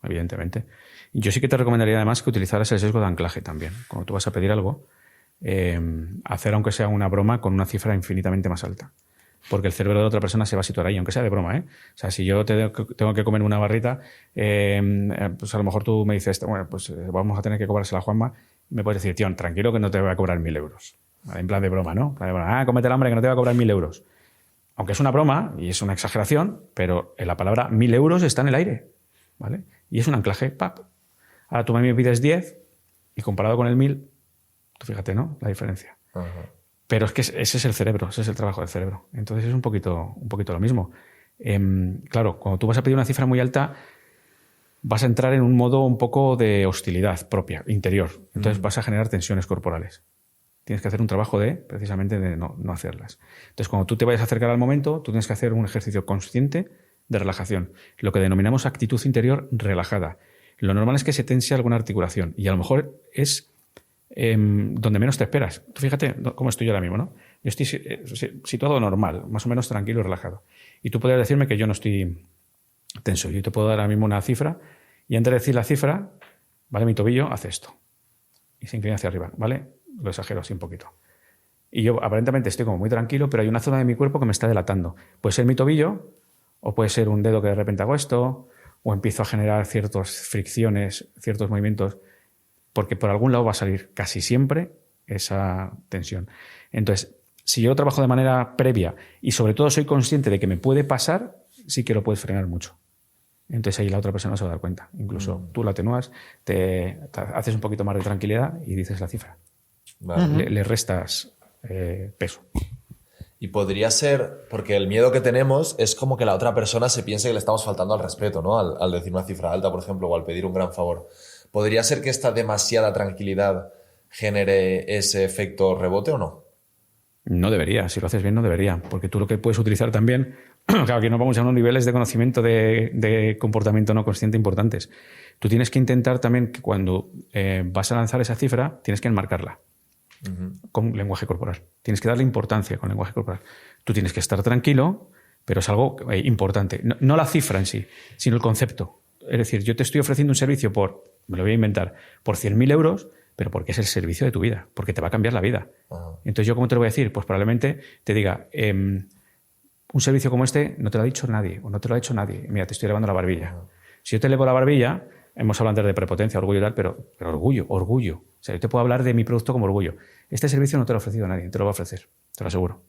[SPEAKER 2] evidentemente. Y yo sí que te recomendaría además que utilizaras el sesgo de anclaje también. Cuando tú vas a pedir algo, hacer aunque sea una broma con una cifra infinitamente más alta. Porque el cerebro de otra persona se va a situar ahí, aunque sea de broma, ¿eh? O sea, si yo tengo que comer una barrita, pues a lo mejor tú me dices, bueno, pues vamos a tener que cobrársela a Juanma, y me puedes decir, tío, tranquilo que no te voy a cobrar 1.000 euros. ¿Vale? En plan de broma, ¿no? En plan de broma, cómete el hambre que no te va a cobrar 1.000 euros. Aunque es una broma y es una exageración, pero en la palabra 1.000 euros está en el aire, ¿vale? Y es un anclaje, ¡pap! Ahora tú me pides 10 y comparado con el 1.000, tú fíjate, ¿no? La diferencia.
[SPEAKER 4] Ajá.
[SPEAKER 2] Pero es que ese es el cerebro, ese es el trabajo del cerebro. Entonces es un poquito lo mismo. Claro, cuando tú vas a pedir una cifra muy alta, vas a entrar en un modo un poco de hostilidad propia, interior. Entonces vas a generar tensiones corporales. Tienes que hacer un trabajo precisamente de no hacerlas. Entonces cuando tú te vayas a acercar al momento, tú tienes que hacer un ejercicio consciente de relajación, lo que denominamos actitud interior relajada. Lo normal es que se tense alguna articulación y a lo mejor es donde menos te esperas. Tú fíjate cómo estoy yo ahora mismo, ¿no? Yo estoy situado normal, más o menos tranquilo y relajado. Y tú podrías decirme que yo no estoy tenso. Yo te puedo dar ahora mismo una cifra y antes de decir la cifra, ¿vale? Mi tobillo hace esto y se inclina hacia arriba, ¿vale? Lo exagero así un poquito. Y yo aparentemente estoy como muy tranquilo, pero hay una zona de mi cuerpo que me está delatando. Puede ser mi tobillo o puede ser un dedo que de repente hago esto o empiezo a generar ciertas fricciones, ciertos movimientos, porque por algún lado va a salir casi siempre esa tensión. Entonces, si yo lo trabajo de manera previa y sobre todo soy consciente de que me puede pasar, sí que lo puedes frenar mucho. Entonces ahí la otra persona se va a dar cuenta. Incluso tú la atenúas, te haces un poquito más de tranquilidad y dices la cifra. Vale. Le restas peso.
[SPEAKER 4] Y podría ser, porque el miedo que tenemos es como que la otra persona se piense que le estamos faltando al respeto, ¿no? Al decir una cifra alta, por ejemplo, o al pedir un gran favor. ¿Podría ser que esta demasiada tranquilidad genere ese efecto rebote o no?
[SPEAKER 2] No debería, si lo haces bien no debería, porque tú lo que puedes utilizar también, claro que no vamos a unos niveles de conocimiento de comportamiento no consciente importantes. Tú tienes que intentar también que cuando vas a lanzar esa cifra, tienes que enmarcarla. con lenguaje corporal. Tienes que darle importancia con lenguaje corporal. Tú tienes que estar tranquilo, pero es algo importante. No la cifra en sí, sino el concepto. Es decir, yo te estoy ofreciendo un servicio me lo voy a inventar, por 100.000 euros, pero porque es el servicio de tu vida, porque te va a cambiar la vida. Entonces, ¿yo cómo te lo voy a decir? Pues probablemente te diga, un servicio como este no te lo ha dicho nadie, o no te lo ha hecho nadie. Mira, te estoy elevando la barbilla. Si yo te elevo la barbilla, hemos hablado antes de prepotencia, orgullo y tal, pero orgullo. O sea, yo te puedo hablar de mi producto como orgullo. Este servicio no te lo ha ofrecido nadie, te lo va a ofrecer, te lo aseguro.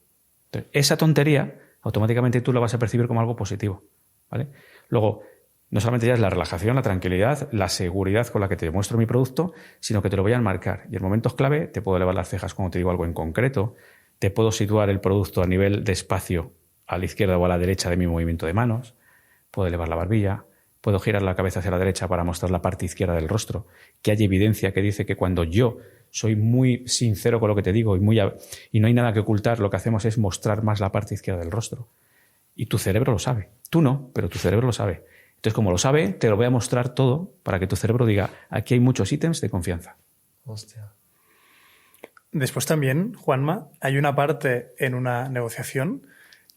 [SPEAKER 2] Entonces, esa tontería, automáticamente tú lo vas a percibir como algo positivo, ¿vale? Luego, no solamente ya es la relajación, la tranquilidad, la seguridad con la que te muestro mi producto, sino que te lo voy a enmarcar. Y en momentos clave te puedo elevar las cejas cuando te digo algo en concreto, te puedo situar el producto a nivel de espacio a la izquierda o a la derecha de mi movimiento de manos, puedo elevar la barbilla, puedo girar la cabeza hacia la derecha para mostrar la parte izquierda del rostro, que hay evidencia que dice que cuando yo soy muy sincero con lo que te digo y no hay nada que ocultar, lo que hacemos es mostrar más la parte izquierda del rostro. Y tu cerebro lo sabe. Tú no, pero tu cerebro lo sabe. Entonces, como lo sabe, te lo voy a mostrar todo para que tu cerebro diga, aquí hay muchos ítems de confianza.
[SPEAKER 4] Hostia.
[SPEAKER 1] Después también, Juanma, hay una parte en una negociación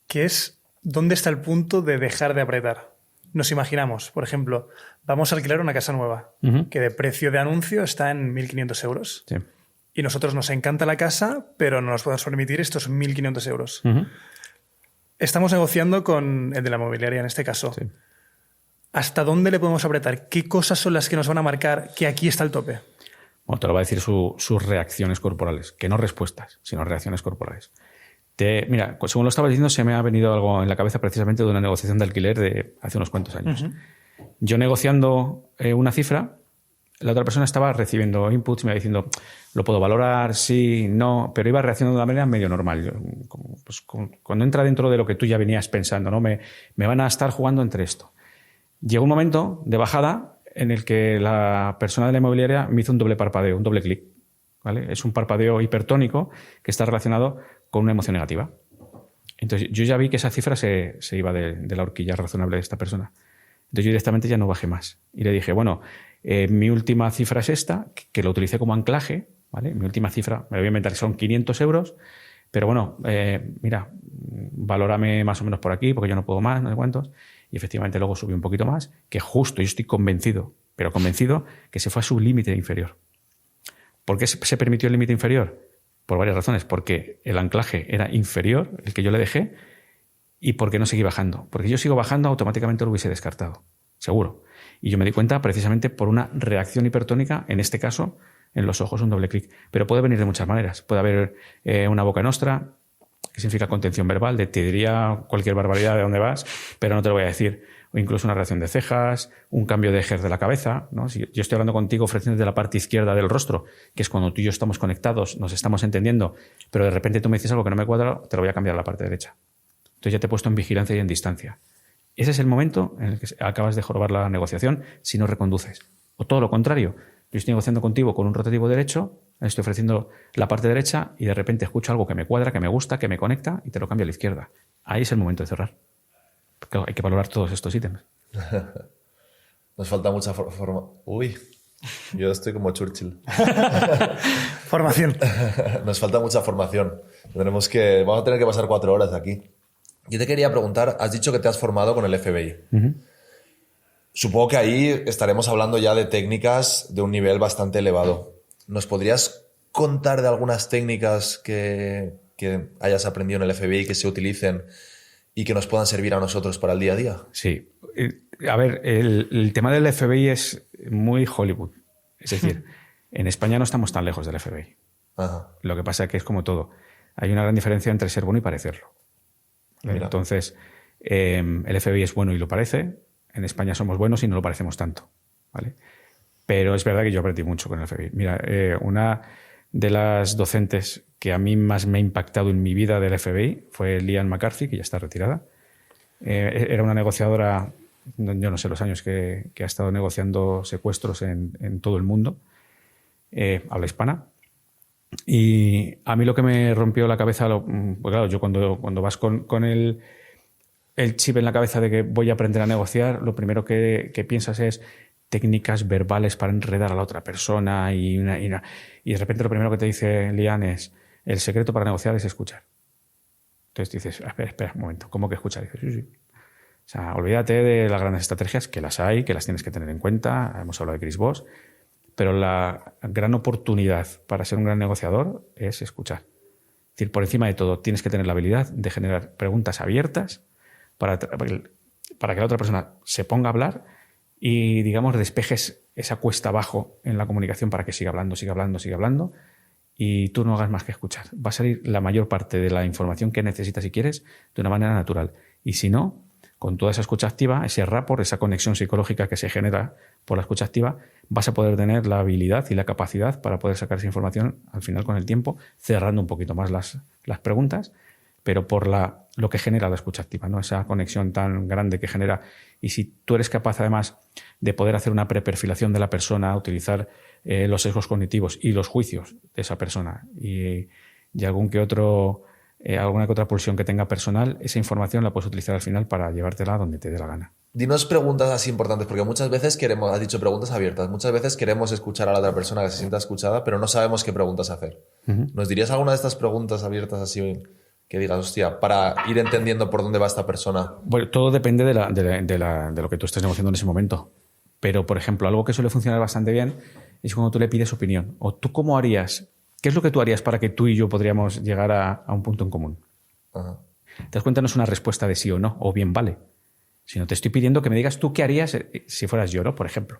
[SPEAKER 1] que es dónde está el punto de dejar de apretar. Nos imaginamos, por ejemplo, vamos a alquilar una casa nueva, que de precio de anuncio está en 1.500 euros.
[SPEAKER 2] Sí.
[SPEAKER 1] Y nosotros nos encanta la casa, pero no nos podemos permitir estos 1.500 euros. Estamos negociando con el de la mobiliaria en este caso.
[SPEAKER 2] Sí.
[SPEAKER 1] ¿Hasta dónde le podemos apretar? ¿Qué cosas son las que nos van a marcar que aquí está el tope?
[SPEAKER 2] Bueno, te lo va a decir sus reacciones corporales, que no respuestas, sino reacciones corporales. Mira, según lo estaba diciendo, se me ha venido algo en la cabeza precisamente de una negociación de alquiler de hace unos cuantos años. Yo negociando una cifra, la otra persona estaba recibiendo inputs, me iba diciendo, lo puedo valorar, sí, no, pero iba reaccionando de una manera medio normal. Cuando entra dentro de lo que tú ya venías pensando, ¿no? Me van a estar jugando entre esto. Llegó un momento de bajada en el que la persona de la inmobiliaria me hizo un doble parpadeo, un doble clic, ¿vale? Es un parpadeo hipertónico que está relacionado con una emoción negativa. Entonces yo ya vi que esa cifra se iba de la horquilla razonable de esta persona. Entonces yo directamente ya no bajé más. Y le dije, bueno, mi última cifra es esta, que lo utilicé como anclaje, ¿vale? Mi última cifra, me lo voy a inventar, son 500 euros, pero bueno, mira, valórame más o menos por aquí, porque yo no puedo más, no sé cuántos. Y efectivamente luego subí un poquito más, que justo yo estoy convencido, pero convencido que se fue a su límite inferior. ¿Por qué se permitió el límite inferior? Por varias razones. Porque el anclaje era inferior, el que yo le dejé, y porque no seguí bajando. Porque yo sigo bajando, automáticamente lo hubiese descartado, seguro. Y yo me di cuenta precisamente por una reacción hipertónica, en este caso, en los ojos, un doble clic. Pero puede venir de muchas maneras. Puede haber una boca nostra, que significa contención verbal, te diría cualquier barbaridad de dónde vas, pero no te lo voy a decir. O incluso una reacción de cejas, un cambio de eje de la cabeza, ¿no? Si yo estoy hablando contigo ofreciendo de la parte izquierda del rostro, que es cuando tú y yo estamos conectados, nos estamos entendiendo, pero de repente tú me dices algo que no me cuadra, te lo voy a cambiar a la parte derecha. Entonces ya te he puesto en vigilancia y en distancia. Ese es el momento en el que acabas de jorobar la negociación si no reconduces. O todo lo contrario. Yo estoy negociando contigo con un rotativo derecho, estoy ofreciendo la parte derecha y de repente escucho algo que me cuadra, que me gusta, que me conecta y te lo cambio a la izquierda. Ahí es el momento de cerrar. Porque hay que valorar todos estos ítems.
[SPEAKER 4] Nos falta mucha forma. Uy, yo estoy como Churchill.
[SPEAKER 1] Formación.
[SPEAKER 4] Nos falta mucha formación. Vamos a tener que pasar 4 horas aquí. Yo te quería preguntar, has dicho que te has formado con el FBI. Supongo que ahí estaremos hablando ya de técnicas de un nivel bastante elevado. ¿Nos podrías contar de algunas técnicas que hayas aprendido en el FBI que se utilicen y que nos puedan servir a nosotros para el día a día?
[SPEAKER 2] Sí. A ver, el tema del FBI es muy Hollywood. Es decir, en España no estamos tan lejos del FBI.
[SPEAKER 4] Ajá.
[SPEAKER 2] Lo que pasa es que es como todo. Hay una gran diferencia entre ser bueno y parecerlo.
[SPEAKER 4] Mira.
[SPEAKER 2] Entonces, el FBI es bueno y lo parece. En España somos buenos y no lo parecemos tanto, ¿vale? Pero es verdad que yo aprendí mucho con el FBI. Mira, una de las docentes que a mí más me ha impactado en mi vida del FBI fue Lian McCarthy, que ya está retirada. Era una negociadora, yo no sé los años que ha estado negociando secuestros en todo el mundo, habla hispana. Y a mí lo que me rompió la cabeza, pues claro, yo cuando vas con el chip en la cabeza de que voy a aprender a negociar, lo primero que piensas es técnicas verbales para enredar a la otra persona y de repente lo primero que te dice Lian es el secreto para negociar es escuchar. Entonces dices, espera un momento, ¿cómo que escuchar? Y dices, sí. O sea, olvídate de las grandes estrategias, que las hay, que las tienes que tener en cuenta. Hemos hablado de Chris Voss, pero la gran oportunidad para ser un gran negociador es escuchar. Es decir, por encima de todo, tienes que tener la habilidad de generar preguntas abiertas para que la otra persona se ponga a hablar y, digamos, despejes esa cuesta abajo en la comunicación para que siga hablando y tú no hagas más que escuchar. Va a salir la mayor parte de la información que necesitas y quieres de una manera natural. Y si no, con toda esa escucha activa, ese rapport, esa conexión psicológica que se genera por la escucha activa, vas a poder tener la habilidad y la capacidad para poder sacar esa información al final con el tiempo, cerrando un poquito más las preguntas, pero por lo que genera la escucha activa, ¿no? Esa conexión tan grande que genera. Y si tú eres capaz, además, de poder hacer una preperfilación de la persona, utilizar los sesgos cognitivos y los juicios de esa persona y alguna que otra pulsión que tenga personal, esa información la puedes utilizar al final para llevártela donde te dé la gana.
[SPEAKER 4] Dinos preguntas así importantes, porque muchas veces has dicho preguntas abiertas, muchas veces queremos escuchar a la otra persona que se sienta escuchada, pero no sabemos qué preguntas hacer. ¿Nos dirías alguna de estas preguntas abiertas así que digas, hostia, para ir entendiendo por dónde va esta persona?
[SPEAKER 2] Bueno, todo depende de lo que tú estés negociando en ese momento. Pero, por ejemplo, algo que suele funcionar bastante bien es cuando tú le pides opinión. O tú, ¿cómo harías? ¿Qué es lo que tú harías para que tú y yo podríamos llegar a un punto en común?
[SPEAKER 4] Ajá.
[SPEAKER 2] Te das cuenta, no es una respuesta de sí o no, o bien vale. Sino te estoy pidiendo que me digas tú qué harías si fueras yo, ¿no? Por ejemplo.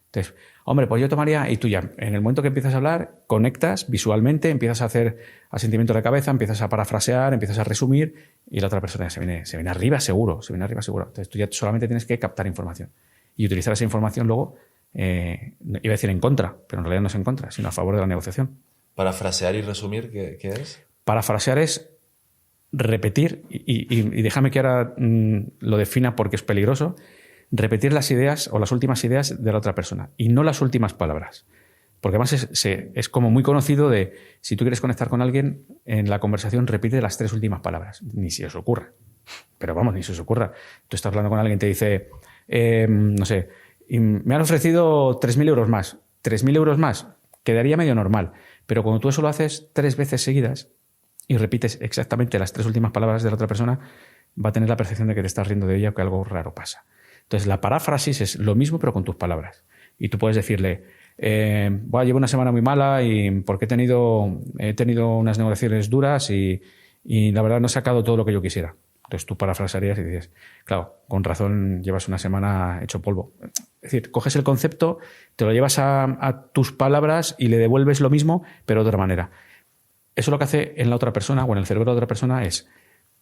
[SPEAKER 2] Entonces, hombre, pues yo tomaría, y tú ya, en el momento que empiezas a hablar, conectas visualmente, empiezas a hacer asentimiento de la cabeza, empiezas a parafrasear, empiezas a resumir, y la otra persona se viene arriba seguro. Entonces tú ya solamente tienes que captar información. Y utilizar esa información luego, iba a decir en contra, pero en realidad no es en contra, sino a favor de la negociación.
[SPEAKER 4] Parafrasear y resumir, ¿qué es?
[SPEAKER 2] Parafrasear es repetir, y déjame que ahora lo defina porque es peligroso, repetir las ideas o las últimas ideas de la otra persona y no las últimas palabras. Porque además es como muy conocido de, si tú quieres conectar con alguien, en la conversación repite las 3 últimas palabras. Ni si os ocurra. Pero vamos, ni si os ocurra. Tú estás hablando con alguien y te dice, no sé, me han ofrecido 3.000 euros más. 3.000 euros más quedaría medio normal. Pero cuando tú eso lo haces 3 veces seguidas y repites exactamente las 3 últimas palabras de la otra persona, va a tener la percepción de que te estás riendo de ella o que algo raro pasa. Entonces, la paráfrasis es lo mismo, pero con tus palabras. Y tú puedes decirle, llevo una semana muy mala y porque he tenido unas negociaciones duras y la verdad no he sacado todo lo que yo quisiera. Entonces, tú parafrasearías y dices, claro, con razón llevas una semana hecho polvo. Es decir, coges el concepto, te lo llevas a tus palabras y le devuelves lo mismo, pero de otra manera. Eso lo que hace en la otra persona o en el cerebro de otra persona es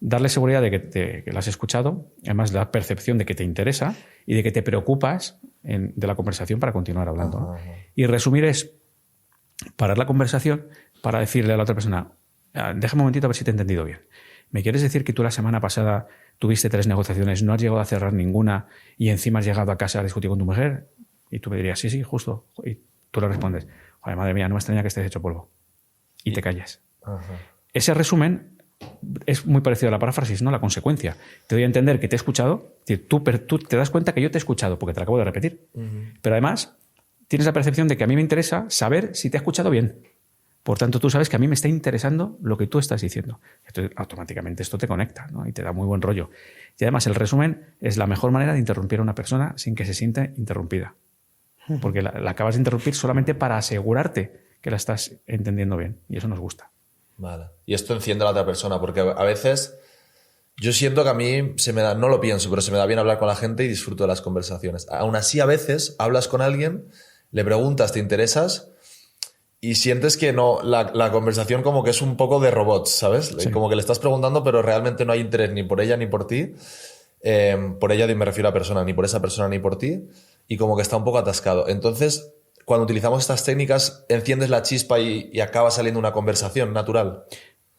[SPEAKER 2] darle seguridad de que la has escuchado, además la percepción de que te interesa y de que te preocupas de la conversación para continuar hablando. ¿no? Y resumir es parar la conversación para decirle a la otra persona, déjame un momentito a ver si te he entendido bien. ¿Me quieres decir que tú la semana pasada tuviste 3 negociaciones, no has llegado a cerrar ninguna y encima has llegado a casa a discutir con tu mujer? Y tú me dirías, sí, justo. Y tú le respondes, joder, madre mía, no me extraña que estés hecho polvo. Y te callas. Ajá. Ese resumen es muy parecido a la paráfrasis, ¿no? La consecuencia. Te doy a entender que te he escuchado, tú te das cuenta que yo te he escuchado porque te lo acabo de repetir. Pero además tienes la percepción de que a mí me interesa saber si te he escuchado bien. Por tanto, tú sabes que a mí me está interesando lo que tú estás diciendo. Entonces, automáticamente esto te conecta, ¿no? Y te da muy buen rollo. Y además el resumen es la mejor manera de interrumpir a una persona sin que se sienta interrumpida. Porque la acabas de interrumpir solamente para asegurarte que la estás entendiendo bien. Y eso nos gusta.
[SPEAKER 4] Vale. Y esto enciende a la otra persona, porque a veces yo siento que a mí no lo pienso, pero se me da bien hablar con la gente y disfruto de las conversaciones. Aún así, a veces hablas con alguien, le preguntas, ¿te interesas? Y sientes que no, la conversación como que es un poco de robots, ¿sabes? Sí. Como que le estás preguntando, pero realmente no hay interés ni por ella ni por ti. Por ella me refiero a persona, ni por esa persona ni por ti. Y como que está un poco atascado. Entonces, cuando utilizamos estas técnicas, enciendes la chispa y acaba saliendo una conversación natural.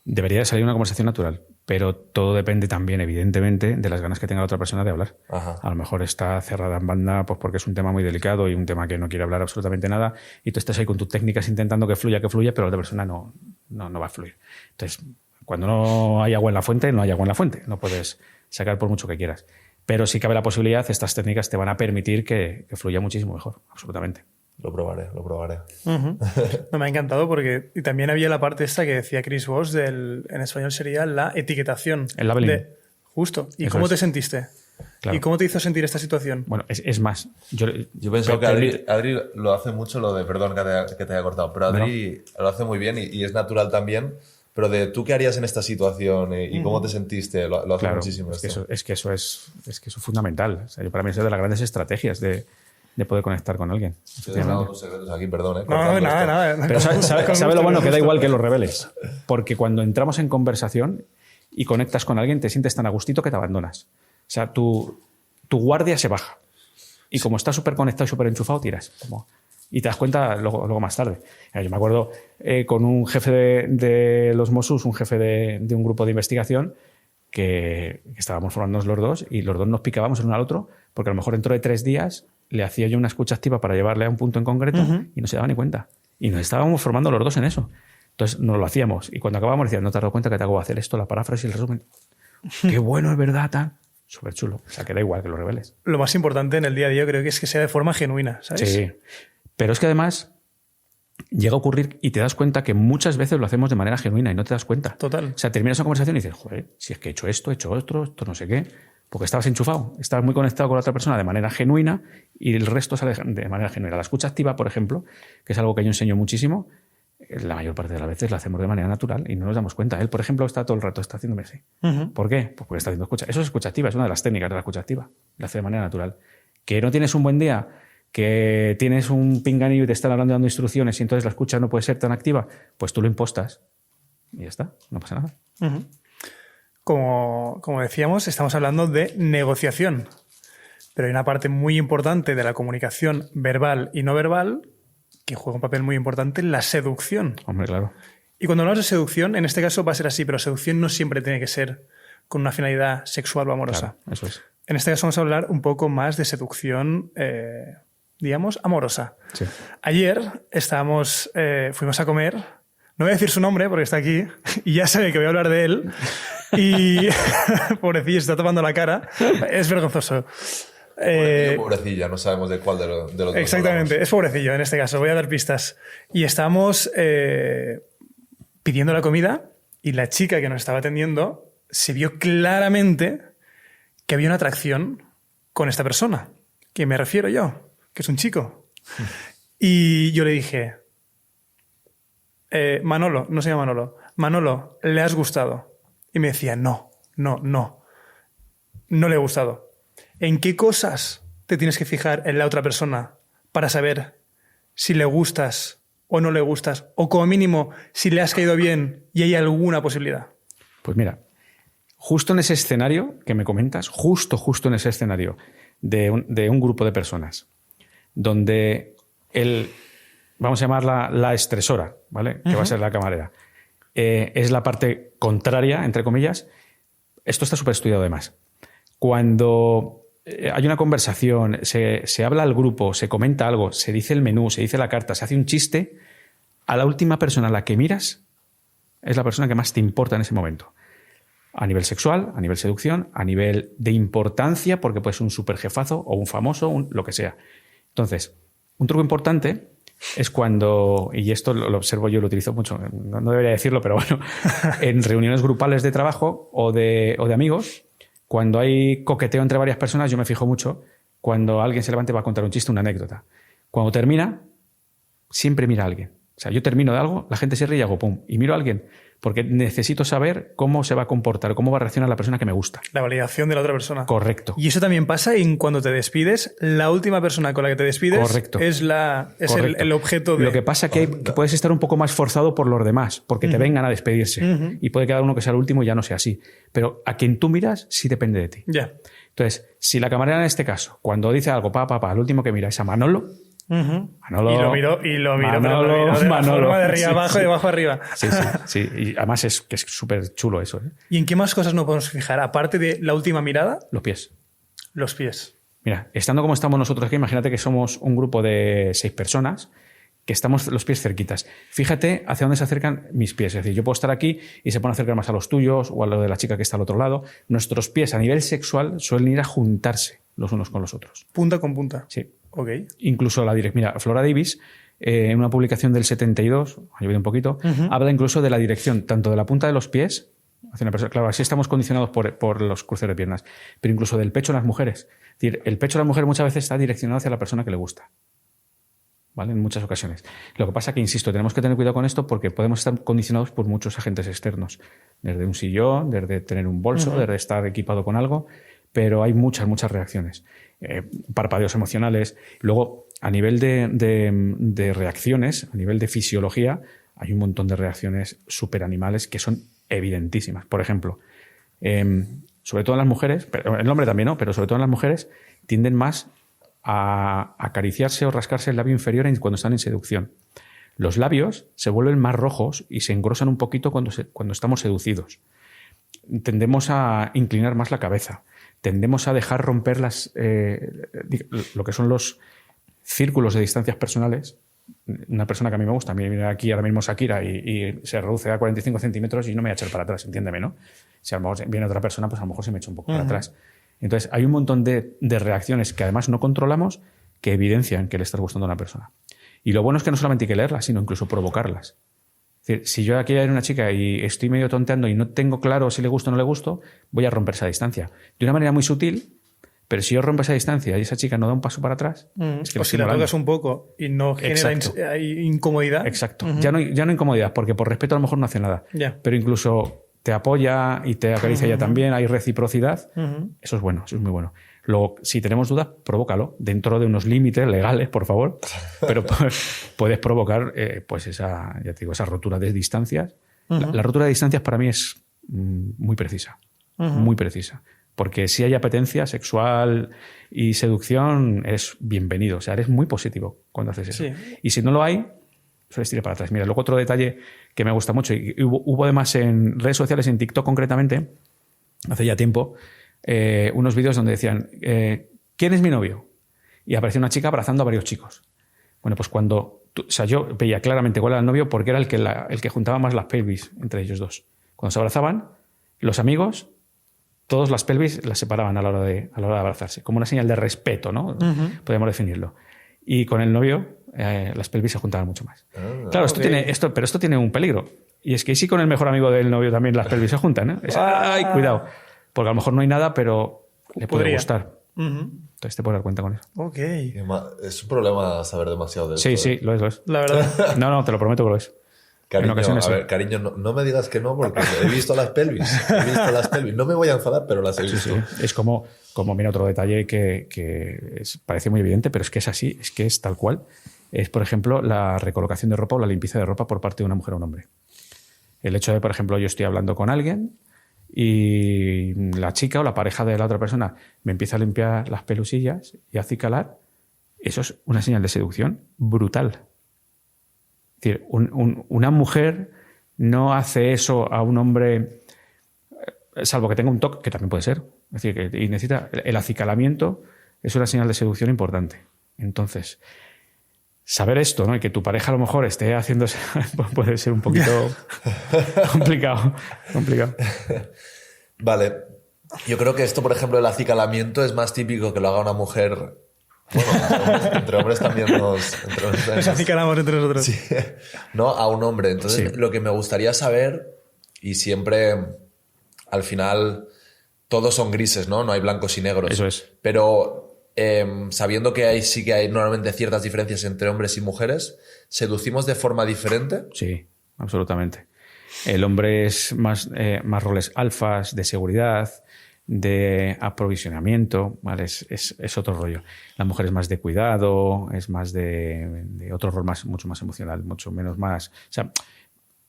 [SPEAKER 2] Debería salir una conversación natural, pero todo depende también, evidentemente, de las ganas que tenga la otra persona de hablar. Ajá. A lo mejor está cerrada en banda pues porque es un tema muy delicado y un tema que no quiere hablar absolutamente nada y tú estás ahí con tus técnicas intentando que fluya, pero la otra persona no va a fluir. Entonces, cuando no hay agua en la fuente, no hay agua en la fuente. No puedes sacar por mucho que quieras. Pero sí cabe la posibilidad, estas técnicas te van a permitir que fluya muchísimo mejor, absolutamente.
[SPEAKER 4] Lo probaré.
[SPEAKER 1] No, me ha encantado porque y también había la parte esta que decía Chris Voss, en español sería la etiquetación.
[SPEAKER 2] El labeling.
[SPEAKER 1] Justo. ¿Y
[SPEAKER 2] Eso
[SPEAKER 1] cómo
[SPEAKER 2] es.
[SPEAKER 1] te sentiste?
[SPEAKER 2] Claro.
[SPEAKER 1] ¿Y cómo te hizo sentir esta situación?
[SPEAKER 2] Bueno, es más. Yo
[SPEAKER 4] pienso que Adri lo hace mucho, lo de, perdón que te haya cortado, pero Adri lo hace muy bien y es natural también. Pero de tú qué harías en esta situación y cómo te sentiste, lo hace
[SPEAKER 2] claro,
[SPEAKER 4] muchísimo.
[SPEAKER 2] Es que eso es fundamental. O sea, para mí es de las grandes estrategias de poder conectar con alguien.
[SPEAKER 4] Estoy dando unos secretos aquí, perdón.
[SPEAKER 1] No, nada.
[SPEAKER 2] Pero ¿sabe lo bueno? Que da igual que lo reveles. Porque cuando entramos en conversación y conectas con alguien, te sientes tan a gustito que te abandonas. O sea, tu guardia se baja. Y como estás súper conectado y súper enchufado, tiras. Y te das cuenta luego más tarde. Yo me acuerdo con un jefe de los Mossos, un jefe de un grupo de investigación, que estábamos formándonos los dos y los dos nos picábamos el uno al otro porque a lo mejor dentro de 3 días le hacía yo una escucha activa para llevarle a un punto en concreto y no se daba ni cuenta. Y nos estábamos formando los dos en eso. Entonces nos lo hacíamos. Y cuando acabábamos decían, ¿no te has dado cuenta que te hago hacer esto, la paráfrasis y el resumen? Qué bueno, es verdad, tal. Súper chulo. O sea, que da igual que lo reveles.
[SPEAKER 1] Lo más importante en el día a día creo que es que sea de forma genuina, ¿sabes?
[SPEAKER 2] Sí. Pero es que además llega a ocurrir y te das cuenta que muchas veces lo hacemos de manera genuina y no te das cuenta.
[SPEAKER 1] Total.
[SPEAKER 2] O sea, terminas una conversación y dices, joder, si es que he hecho esto no sé qué. Porque estabas enchufado, estabas muy conectado con la otra persona de manera genuina y el resto sale de manera genuina. La escucha activa, por ejemplo, que es algo que yo enseño muchísimo, la mayor parte de las veces la hacemos de manera natural y no nos damos cuenta. Él, por ejemplo, está todo el rato haciéndome así. ¿Por qué? Pues porque está haciendo escucha. Eso es escucha activa, es una de las técnicas de la escucha activa. La hace de manera natural. Que no tienes un buen día, que tienes un pinganillo y te están hablando dando instrucciones y entonces la escucha no puede ser tan activa, pues tú lo impostas y ya está, no pasa nada.
[SPEAKER 1] Como decíamos, estamos hablando de negociación, pero hay una parte muy importante de la comunicación verbal y no verbal que juega un papel muy importante en la seducción.
[SPEAKER 2] Hombre, claro.
[SPEAKER 1] Y cuando hablamos de seducción, en este caso va a ser así, pero seducción no siempre tiene que ser con una finalidad sexual o amorosa.
[SPEAKER 2] Claro, eso es.
[SPEAKER 1] En este caso vamos a hablar un poco más de seducción, digamos, amorosa.
[SPEAKER 2] Sí.
[SPEAKER 1] Ayer fuimos a comer, no voy a decir su nombre porque está aquí y ya sabe que voy a hablar de él y pobrecillo, se está tomando la cara, es vergonzoso.
[SPEAKER 4] Pobrecilla, no sabemos de cuál de los dos.
[SPEAKER 1] Exactamente, es pobrecillo en este caso, voy a dar pistas. Y estábamos pidiendo la comida y la chica que nos estaba atendiendo se vio claramente que había una atracción con esta persona, que me refiero yo, que es un chico. Y yo le dije, Manolo, no se llama Manolo, Manolo, ¿le has gustado? Y me decía, no le he gustado. ¿En qué cosas te tienes que fijar en la otra persona para saber si le gustas o no le gustas? O como mínimo, si le has caído bien y hay alguna posibilidad.
[SPEAKER 2] Pues mira, justo en ese escenario que me comentas, justo en ese escenario de un grupo de personas, donde vamos a llamarla la estresora, ¿vale? Que va a ser la camarera. Es la parte contraria, entre comillas. Esto está súper estudiado además. Cuando hay una conversación, se habla al grupo, se comenta algo, se dice el menú, se dice la carta, se hace un chiste, a la última persona a la que miras es la persona que más te importa en ese momento. A nivel sexual, a nivel seducción, a nivel de importancia, porque puedes ser un super jefazo o un famoso, lo que sea. Entonces, un truco importante es cuando, y esto lo observo yo, lo utilizo mucho, no debería decirlo, pero bueno, en reuniones grupales de trabajo o de amigos, cuando hay coqueteo entre varias personas, yo me fijo mucho cuando alguien se levanta y va a contar un chiste, una anécdota. Cuando termina, siempre mira a alguien. O sea, yo termino de algo, la gente se ríe y hago pum, y miro a alguien, porque necesito saber cómo se va a comportar, cómo va a reaccionar la persona que me gusta.
[SPEAKER 1] La validación de la otra persona.
[SPEAKER 2] Correcto.
[SPEAKER 1] Y eso también pasa en cuando te despides, la última persona con la que te despides
[SPEAKER 2] Correcto.
[SPEAKER 1] es el objeto de...
[SPEAKER 2] Lo que pasa es que puedes estar un poco más forzado por los demás, porque te vengan a despedirse. Y puede quedar uno que sea el último y ya no sea así. Pero a quien tú miras, sí depende de ti.
[SPEAKER 1] Ya.
[SPEAKER 2] Entonces, si la camarera en este caso, cuando dice algo, el último que mira es a Manolo, Manolo,
[SPEAKER 1] y lo miro,
[SPEAKER 2] Manolo,
[SPEAKER 1] pero lo miro de la
[SPEAKER 2] Manolo.
[SPEAKER 1] forma de arriba abajo y de abajo arriba.
[SPEAKER 2] Sí. Y además es súper chulo eso.
[SPEAKER 1] ¿Y en qué más cosas nos podemos fijar? Aparte de la última mirada,
[SPEAKER 2] Los pies.
[SPEAKER 1] los pies.
[SPEAKER 2] Mira, estando como estamos nosotros aquí, imagínate que somos un grupo de 6 personas que estamos los pies cerquitas. Fíjate hacia dónde se acercan mis pies. Es decir, yo puedo estar aquí y se pueden acercar más a los tuyos o a lo de la chica que está al otro lado. Nuestros pies a nivel sexual suelen ir a juntarse los unos con los otros.
[SPEAKER 1] Punta con punta.
[SPEAKER 2] Sí.
[SPEAKER 1] Ok.
[SPEAKER 2] Incluso mira, Flora Davis, en una publicación del 72, ha llovido un poquito, habla incluso de la dirección tanto de la punta de los pies hacia una persona. Claro, así estamos condicionados por los cruces de piernas, pero incluso del pecho en las mujeres. Es decir, el pecho de la mujer muchas veces está direccionado hacia la persona que le gusta. ¿Vale? En muchas ocasiones. Lo que pasa que, insisto, tenemos que tener cuidado con esto porque podemos estar condicionados por muchos agentes externos. Desde un sillón, desde tener un bolso, desde estar equipado con algo, pero hay muchas reacciones. Parpadeos emocionales. Luego, a nivel de reacciones, a nivel de fisiología, hay un montón de reacciones superanimales que son evidentísimas. Por ejemplo, sobre todo en las mujeres, pero el hombre también, ¿no? Pero sobre todo en las mujeres, tienden más a acariciarse o rascarse el labio inferior cuando están en seducción. Los labios se vuelven más rojos y se engrosan un poquito cuando estamos seducidos. Tendemos a inclinar más la cabeza. Tendemos a dejar romper lo que son los círculos de distancias personales. Una persona que a mí me gusta, a mí viene aquí ahora mismo Shakira y se reduce a 45 centímetros y no me voy a echar para atrás, entiéndeme, ¿no? Si a lo mejor viene otra persona, pues a lo mejor se me echa un poco para atrás. Entonces, hay un montón de reacciones que además no controlamos que evidencian que le estás gustando a una persona. Y lo bueno es que no solamente hay que leerlas, sino incluso provocarlas. Es decir, si yo aquí hay una chica y estoy medio tonteando y no tengo claro si le gusto o no le gusto, voy a romper esa distancia. De una manera muy sutil, pero si yo rompo esa distancia y esa chica no da un paso para atrás, es que
[SPEAKER 1] o si la tocas un poco y no genera incomodidad.
[SPEAKER 2] Exacto. Ya no incomodidad, porque por respeto a lo mejor no hace nada. Pero incluso te apoya y te acaricia ella también, hay reciprocidad. Eso es bueno, eso es muy bueno. Luego, si tenemos dudas, provócalo dentro de unos límites legales, por favor, pero puedes provocar pues esa rotura de distancias. La rotura de distancias para mí es muy precisa, muy precisa. Porque si hay apetencia sexual y seducción, es bienvenido. O sea, eres muy positivo cuando haces eso. Sí. Y si no lo hay, sueles tirar para atrás. Mira, luego otro detalle que me gusta mucho, y hubo además en redes sociales, en TikTok concretamente, hace ya tiempo, unos vídeos donde decían, ¿quién es mi novio? Y aparecía una chica abrazando a varios chicos. Bueno, pues yo veía claramente cuál era el novio porque era el que juntaba más las pelvis entre ellos dos. Cuando se abrazaban, los amigos, todas las pelvis las separaban a la hora de abrazarse, como una señal de respeto, ¿no? Podríamos definirlo. Y con el novio, las pelvis se juntaban mucho más. Claro, pero esto tiene un peligro. Y es que si con el mejor amigo del novio también las pelvis se juntan, ¿eh? ¡Ay, cuidado! Porque a lo mejor no hay nada, pero le puede gustar. Entonces te puedes dar cuenta con eso.
[SPEAKER 1] Ok.
[SPEAKER 4] Es un problema saber demasiado de eso.
[SPEAKER 2] Sí, lo es.
[SPEAKER 1] La verdad.
[SPEAKER 2] No, te lo prometo que lo es.
[SPEAKER 4] Cariño, cariño, no me digas que no, porque he visto las pelvis. No me voy a enfadar, pero las he visto.
[SPEAKER 2] Sí. Es como mira, otro detalle que parece muy evidente, pero es que es así, es que es tal cual. Es, por ejemplo, la recolocación de ropa o la limpieza de ropa por parte de una mujer o un hombre. El hecho de, por ejemplo, yo estoy hablando con alguien y la chica o la pareja de la otra persona me empieza a limpiar las pelusillas y a acicalar, eso es una señal de seducción brutal. Es decir, una mujer no hace eso a un hombre, salvo que tenga un toque, que también puede ser. Es decir, y necesita el acicalamiento, es una señal de seducción importante. Entonces, saber esto, ¿no? Y que tu pareja a lo mejor esté haciendo eso puede ser un poquito complicado.
[SPEAKER 4] Vale. Yo creo que esto, por ejemplo, el acicalamiento es más típico que lo haga una mujer. Bueno, entre hombres también nos
[SPEAKER 1] acicalamos entre nosotros.
[SPEAKER 4] Sí. No, a un hombre. Entonces, lo que me gustaría saber, y siempre al final todos son grises, ¿no? No hay blancos y negros.
[SPEAKER 2] Eso es.
[SPEAKER 4] Pero sabiendo que sí que hay normalmente ciertas diferencias entre hombres y mujeres, ¿seducimos de forma diferente?
[SPEAKER 2] Sí, absolutamente. El hombre es más roles alfas, de seguridad, de aprovisionamiento, ¿vale? Es otro rollo. La mujer es más de cuidado, es más de otro rol mucho más emocional, mucho menos o sea,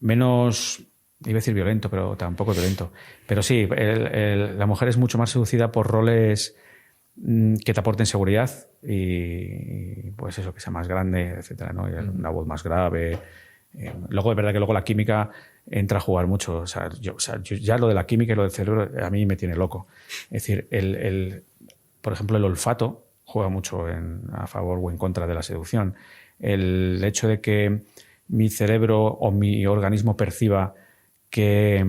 [SPEAKER 2] menos, iba a decir violento, pero tampoco violento. Pero sí, la mujer es mucho más seducida por roles que te aporten seguridad y pues eso, que sea más grande, etcétera, ¿no? Una voz más grave. Luego, es verdad que luego la química entra a jugar mucho. O sea, yo ya lo de la química y lo del cerebro a mí me tiene loco. Es decir, por ejemplo, el olfato juega mucho a favor o en contra de la seducción. el hecho de que mi cerebro o mi organismo perciba que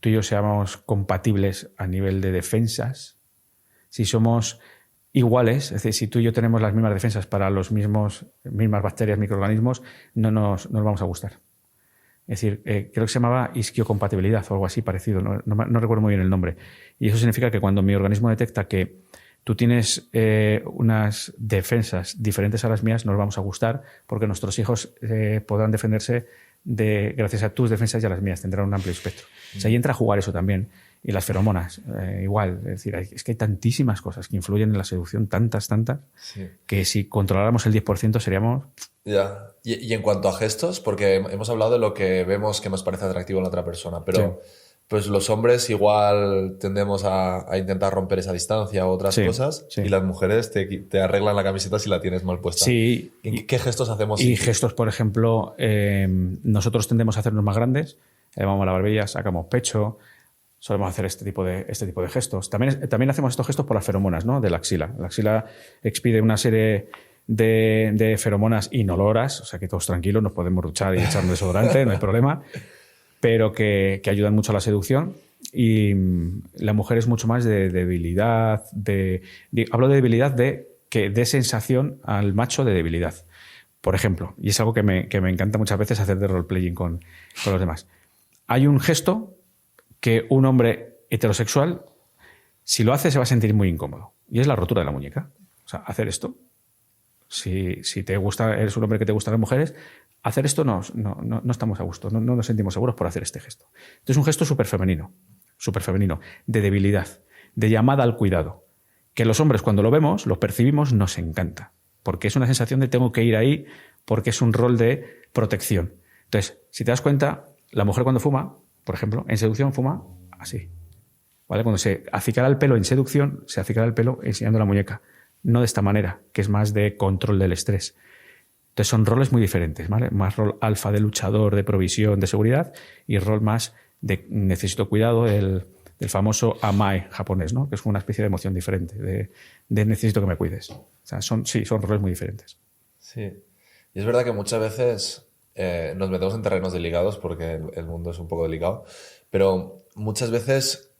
[SPEAKER 2] tú y yo seamos compatibles a nivel de defensas, si somos iguales, es decir, si tú y yo tenemos las mismas defensas para las mismas bacterias, microorganismos, no nos vamos a gustar. Es decir, creo que se llamaba isquiocompatibilidad o algo así parecido, no recuerdo muy bien el nombre. Y eso significa que cuando mi organismo detecta que tú tienes unas defensas diferentes a las mías, nos vamos a gustar porque nuestros hijos podrán defenderse gracias a tus defensas y a las mías, tendrán un amplio espectro. O sea, ahí entra a jugar eso también. Y las feromonas, igual. Es decir, es que hay tantísimas cosas que influyen en la seducción, tantas,
[SPEAKER 4] sí.
[SPEAKER 2] que si controláramos el 10% seríamos...
[SPEAKER 4] Ya. Y en cuanto a gestos, porque hemos hablado de lo que vemos que nos parece atractivo en la otra persona, pero pues los hombres igual tendemos a intentar romper esa distancia o otras cosas, y las mujeres te arreglan la camiseta si la tienes mal puesta.
[SPEAKER 2] Sí.
[SPEAKER 4] ¿Qué gestos hacemos?
[SPEAKER 2] Y gestos, por ejemplo, nosotros tendemos a hacernos más grandes, elevamos la barbilla, sacamos pecho, solemos hacer este tipo de gestos. También hacemos estos gestos por las feromonas, ¿no? De la axila. La axila expide una serie de feromonas inoloras, o sea que todos tranquilos, nos podemos duchar y echar un desodorante, no hay problema, pero que ayudan mucho a la seducción. Y la mujer es mucho más de debilidad, hablo de debilidad que dé sensación al macho de debilidad. Por ejemplo, y es algo que me encanta muchas veces hacer de roleplaying con los demás. Hay un gesto que un hombre heterosexual, si lo hace, se va a sentir muy incómodo. Y es la rotura de la muñeca. O sea, hacer esto. Si te gusta, eres un hombre que te gustan las mujeres, hacer esto no estamos a gusto, no nos sentimos seguros por hacer este gesto. Entonces es un gesto súper femenino, de debilidad, de llamada al cuidado. Que los hombres cuando lo vemos, lo percibimos, nos encanta. Porque es una sensación de tengo que ir ahí, porque es un rol de protección. Entonces, si te das cuenta, la mujer cuando fuma, por ejemplo, en seducción fuma así. ¿Vale? Cuando se acicala el pelo en seducción, se acicala el pelo enseñando la muñeca. No de esta manera, que es más de control del estrés. Entonces son roles muy diferentes, ¿vale? Más rol alfa de luchador, de provisión, de seguridad, y rol más de necesito cuidado, el famoso amae japonés, ¿no? Que es una especie de emoción diferente, de necesito que me cuides. O sea, son roles muy diferentes.
[SPEAKER 4] Sí. Y es verdad que muchas veces nos metemos en terrenos delicados porque el mundo es un poco delicado, pero muchas veces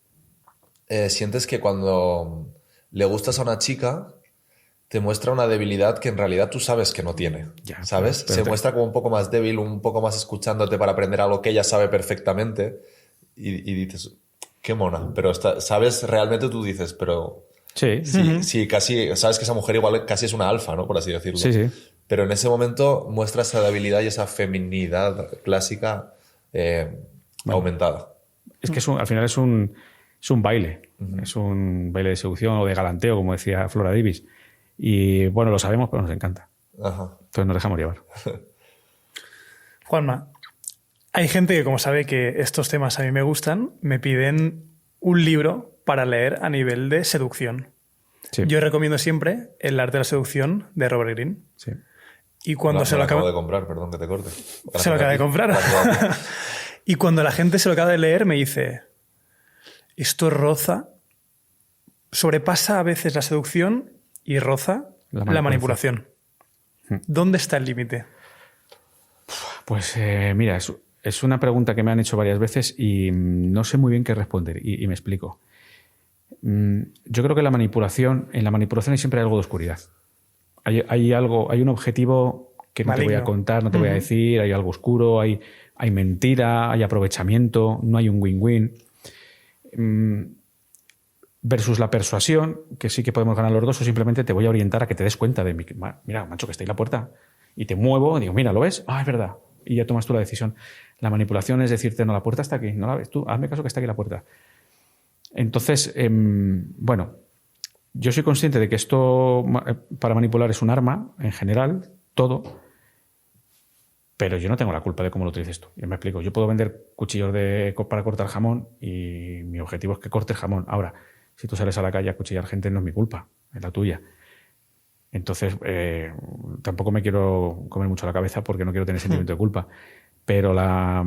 [SPEAKER 4] sientes que cuando le gustas a una chica te muestra una debilidad que en realidad tú sabes que no tiene, ¿sabes? Se muestra como un poco más débil, un poco más escuchándote para aprender algo que ella sabe perfectamente y dices, qué mona, pero sabes, realmente tú dices, pero... Sí, casi, sabes que esa mujer igual casi es una alfa, ¿no? Por así decirlo.
[SPEAKER 2] Sí.
[SPEAKER 4] Pero en ese momento muestra esa debilidad y esa feminidad clásica aumentada.
[SPEAKER 2] Es que al final es un baile. Es un baile de seducción o de galanteo, como decía Flora Davis. Y bueno, lo sabemos, pero nos encanta.
[SPEAKER 4] Ajá.
[SPEAKER 2] Entonces nos dejamos llevar.
[SPEAKER 1] Juanma, hay gente que, como sabe que estos temas a mí me gustan, me piden un libro para leer a nivel de seducción. Sí. Yo recomiendo siempre El arte de la seducción de Robert Greene.
[SPEAKER 2] Sí.
[SPEAKER 1] Y cuando se lo
[SPEAKER 4] acabo de comprar, perdón que te corte.
[SPEAKER 1] Se lo acaba de comprar. Y cuando la gente se lo acaba de leer me dice, esto roza, sobrepasa a veces la seducción y roza la manipulación. ¿Dónde está el límite?
[SPEAKER 2] Pues mira, es una pregunta que me han hecho varias veces y no sé muy bien qué responder y me explico. Yo creo que en la manipulación hay siempre algo de oscuridad. Hay un objetivo que no
[SPEAKER 1] maligno.
[SPEAKER 2] Te voy a contar, no te voy a decir, hay algo oscuro, hay mentira, hay aprovechamiento, no hay un win-win. Versus la persuasión, que sí que podemos ganar los dos, o simplemente te voy a orientar a que te des cuenta de, mira, macho, que está ahí la puerta. Y te muevo, digo, mira, ¿lo ves? Ah, es verdad. Y ya tomas tú la decisión. La manipulación es decirte, no, la puerta está aquí, no la ves tú, hazme caso que está aquí la puerta. Entonces, bueno, yo soy consciente de que esto para manipular es un arma, en general, todo, pero yo no tengo la culpa de cómo lo utilices tú. Yo me explico, yo puedo vender cuchillos para cortar jamón y mi objetivo es que cortes jamón. Ahora, si tú sales a la calle a cuchillar gente, no es mi culpa, es la tuya. Entonces, tampoco me quiero comer mucho la cabeza porque no quiero tener sentimiento de culpa. Pero la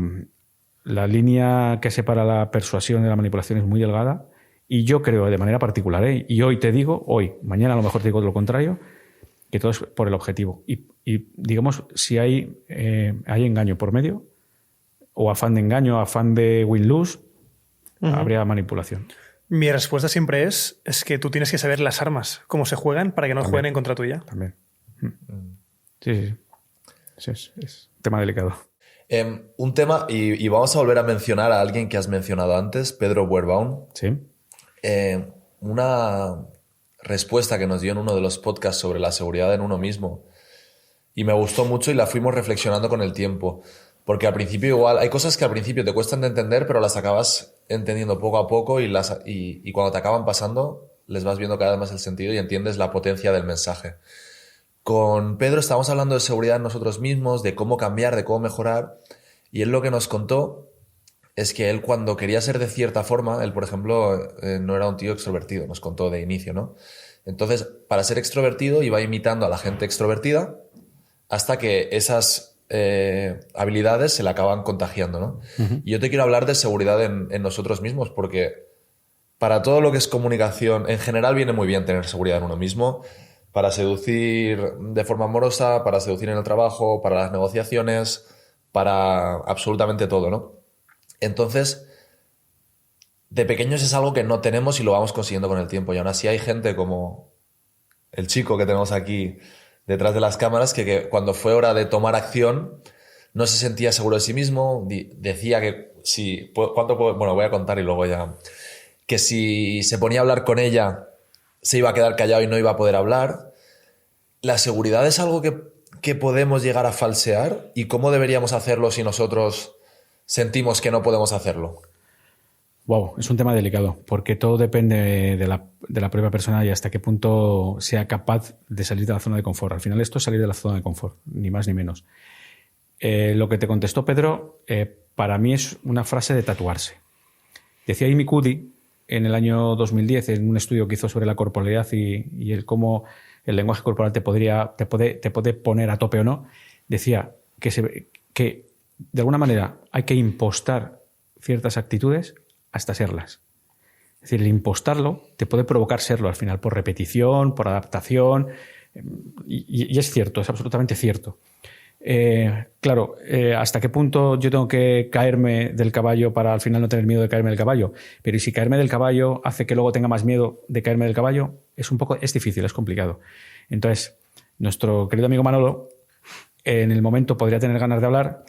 [SPEAKER 2] línea que separa la persuasión de la manipulación es muy delgada y yo creo de manera particular, y hoy te digo, mañana a lo mejor te digo lo contrario, que todo es por el objetivo. Y digamos, si hay engaño por medio, o afán de engaño, afán de win-lose, habría manipulación.
[SPEAKER 1] Mi respuesta siempre es que tú tienes que saber las armas, cómo se juegan, para que no jueguen en contra tuya.
[SPEAKER 2] También. Sí. Es un tema delicado.
[SPEAKER 4] Un tema, y vamos a volver a mencionar a alguien que has mencionado antes, Pedro Buerbaum.
[SPEAKER 2] Sí.
[SPEAKER 4] Una respuesta que nos dio en uno de los podcasts sobre la seguridad en uno mismo. Y me gustó mucho y la fuimos reflexionando con el tiempo. Porque al principio igual, hay cosas que al principio te cuestan de entender, pero las acabas entendiendo poco a poco y cuando te acaban pasando, les vas viendo cada vez más el sentido y entiendes la potencia del mensaje. Con Pedro estábamos hablando de seguridad en nosotros mismos, de cómo cambiar, de cómo mejorar. Y él lo que nos contó es que él cuando quería ser de cierta forma, él por ejemplo no era un tío extrovertido, nos contó de inicio, ¿no? Entonces, para ser extrovertido iba imitando a la gente extrovertida hasta que esas habilidades se le acaban contagiando, ¿no? Y yo te quiero hablar de seguridad en nosotros mismos porque para todo lo que es comunicación, en general viene muy bien tener seguridad en uno mismo, para seducir de forma amorosa, para seducir en el trabajo, para las negociaciones, para absolutamente todo, ¿no? Entonces, de pequeños es algo que no tenemos y lo vamos consiguiendo con el tiempo. Y aún así hay gente como el chico que tenemos aquí detrás de las cámaras que cuando fue hora de tomar acción no se sentía seguro de sí mismo. Decía que si... Bueno, voy a contar y luego ya... Que si se ponía a hablar con ella se iba a quedar callado y no iba a poder hablar. ¿La seguridad es algo que podemos llegar a falsear? ¿Y cómo deberíamos hacerlo si nosotros sentimos que no podemos hacerlo?
[SPEAKER 2] Wow, es un tema delicado, porque todo depende de la propia persona y hasta qué punto sea capaz de salir de la zona de confort. Al final esto es salir de la zona de confort, ni más ni menos. Lo que te contestó Pedro, para mí es una frase de tatuarse. Decía Amy Cuddy en el año 2010, en un estudio que hizo sobre la corporalidad y el cómo el lenguaje corporal te puede poner a tope o no, decía que de alguna manera hay que impostar ciertas actitudes hasta serlas. Es decir, el impostarlo te puede provocar serlo al final por repetición, por adaptación, y es cierto, es absolutamente cierto. Claro, ¿hasta qué punto yo tengo que caerme del caballo para al final no tener miedo de caerme del caballo? Pero ¿y si caerme del caballo hace que luego tenga más miedo de caerme del caballo? Es difícil, es complicado. Entonces, nuestro querido amigo Manolo en el momento podría tener ganas de hablar,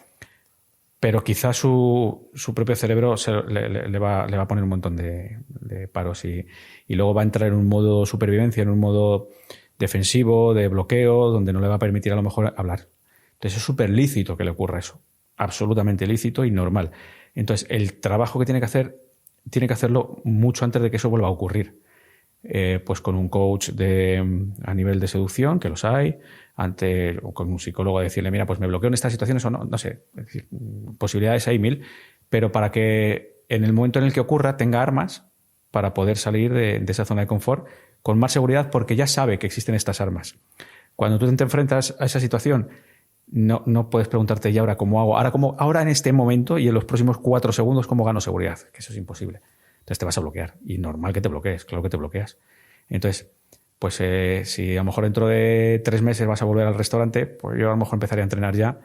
[SPEAKER 2] pero quizás su propio cerebro le va a poner un montón de paros y luego va a entrar en un modo supervivencia, en un modo defensivo, de bloqueo, donde no le va a permitir a lo mejor hablar. Entonces es súper lícito que le ocurra eso, absolutamente lícito y normal. Entonces el trabajo que tiene que hacerlo mucho antes de que eso vuelva a ocurrir. Pues con un coach a nivel de seducción, que los hay, o con un psicólogo a decirle, mira, pues me bloqueo en estas situaciones o no sé. Es decir, posibilidades hay 1000, pero para que en el momento en el que ocurra tenga armas para poder salir de esa zona de confort con más seguridad porque ya sabe que existen estas armas. Cuando tú te enfrentas a esa situación, no puedes preguntarte, ¿y ahora cómo hago? Ahora en este momento y en los próximos 4 segundos, ¿cómo gano seguridad? Que eso es imposible. Entonces te vas a bloquear. Y normal que te bloquees, claro que te bloqueas. Entonces, pues si a lo mejor dentro de 3 meses vas a volver al restaurante, pues yo a lo mejor empezaría a entrenar ya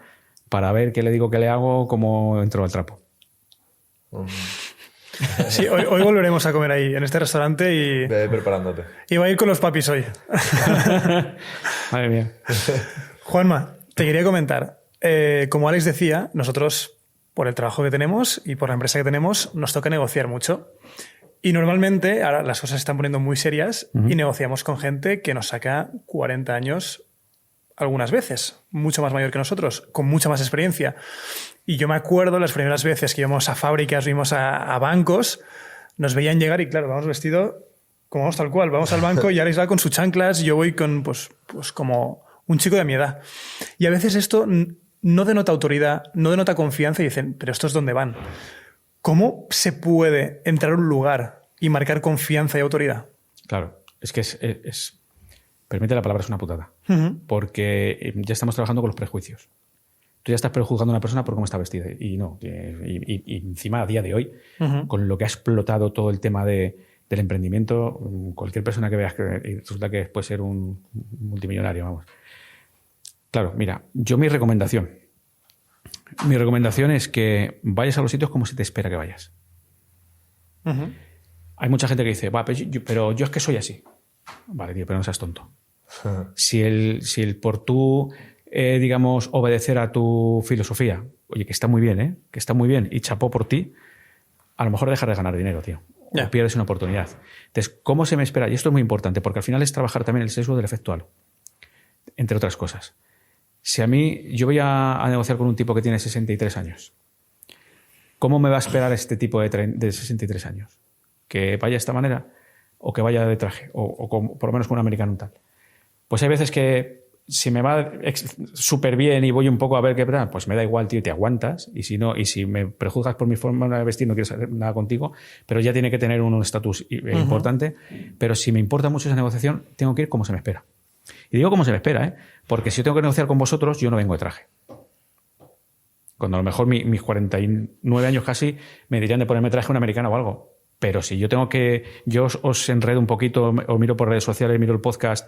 [SPEAKER 2] para ver qué le digo, qué le hago, cómo entro al trapo.
[SPEAKER 1] Sí, hoy volveremos a comer ahí, en este restaurante y...
[SPEAKER 4] Ve preparándote.
[SPEAKER 1] Y va a ir con los papis hoy.
[SPEAKER 2] Madre mía.
[SPEAKER 1] Juanma, te quería comentar. Como Alex decía, nosotros, por el trabajo que tenemos y por la empresa que tenemos, nos toca negociar mucho. Y normalmente, ahora las cosas se están poniendo muy serias y negociamos con gente que nos saca 40 años algunas veces, mucho más mayor que nosotros, con mucha más experiencia. Y yo me acuerdo las primeras veces que íbamos a fábricas, íbamos a bancos, nos veían llegar y claro, vamos vestidos como vamos tal cual. Vamos al banco y Alex va con sus chanclas y yo voy con, pues como un chico de mi edad. Y a veces esto no denota autoridad, no denota confianza y dicen, pero ¿estos dónde van? ¿Cómo se puede entrar a un lugar y marcar confianza y autoridad?
[SPEAKER 2] Claro, es que permite la palabra, es una putada. Porque ya estamos trabajando con los prejuicios. Tú ya estás prejuzgando a una persona por cómo está vestida. Y no. Y encima, a día de hoy, con lo que ha explotado todo el tema de del emprendimiento, cualquier persona que veas que resulta que puede ser un multimillonario, vamos. Claro, mira, mi recomendación es que vayas a los sitios como se te espera que vayas.
[SPEAKER 1] Ujú.
[SPEAKER 2] Hay mucha gente que dice, pero yo es que soy así. Vale, tío, pero no seas tonto. Si el por tú, digamos, obedecer a tu filosofía, oye, que está muy bien, ¿eh? Que está muy bien, y chapó por ti, a lo mejor dejar de ganar dinero, tío. O pierdes una oportunidad. Entonces, ¿cómo se me espera? Y esto es muy importante, porque al final es trabajar también el sesgo del efecto halo, entre otras cosas. Si a mí, yo voy a negociar con un tipo que tiene 63 años, ¿cómo me va a esperar este tipo de 63 años? ¿Que vaya de esta manera? ¿O que vaya de traje? ¿O por lo menos con un americano tal? Pues hay veces que si me va súper bien y voy un poco a ver qué tal, pues me da igual, tío, y te aguantas. Y si me prejuzgas por mi forma de vestir, no quiero saber nada contigo, pero ya tiene que tener un estatus importante. Pero si me importa mucho esa negociación, tengo que ir como se me espera. Y digo como se me espera, ¿eh? Porque si yo tengo que negociar con vosotros, yo no vengo de traje. Cuando a lo mejor mis 49 años casi me dirían de ponerme traje un americano o algo. Pero si yo tengo yo os enredo un poquito, o miro por redes sociales, miro el podcast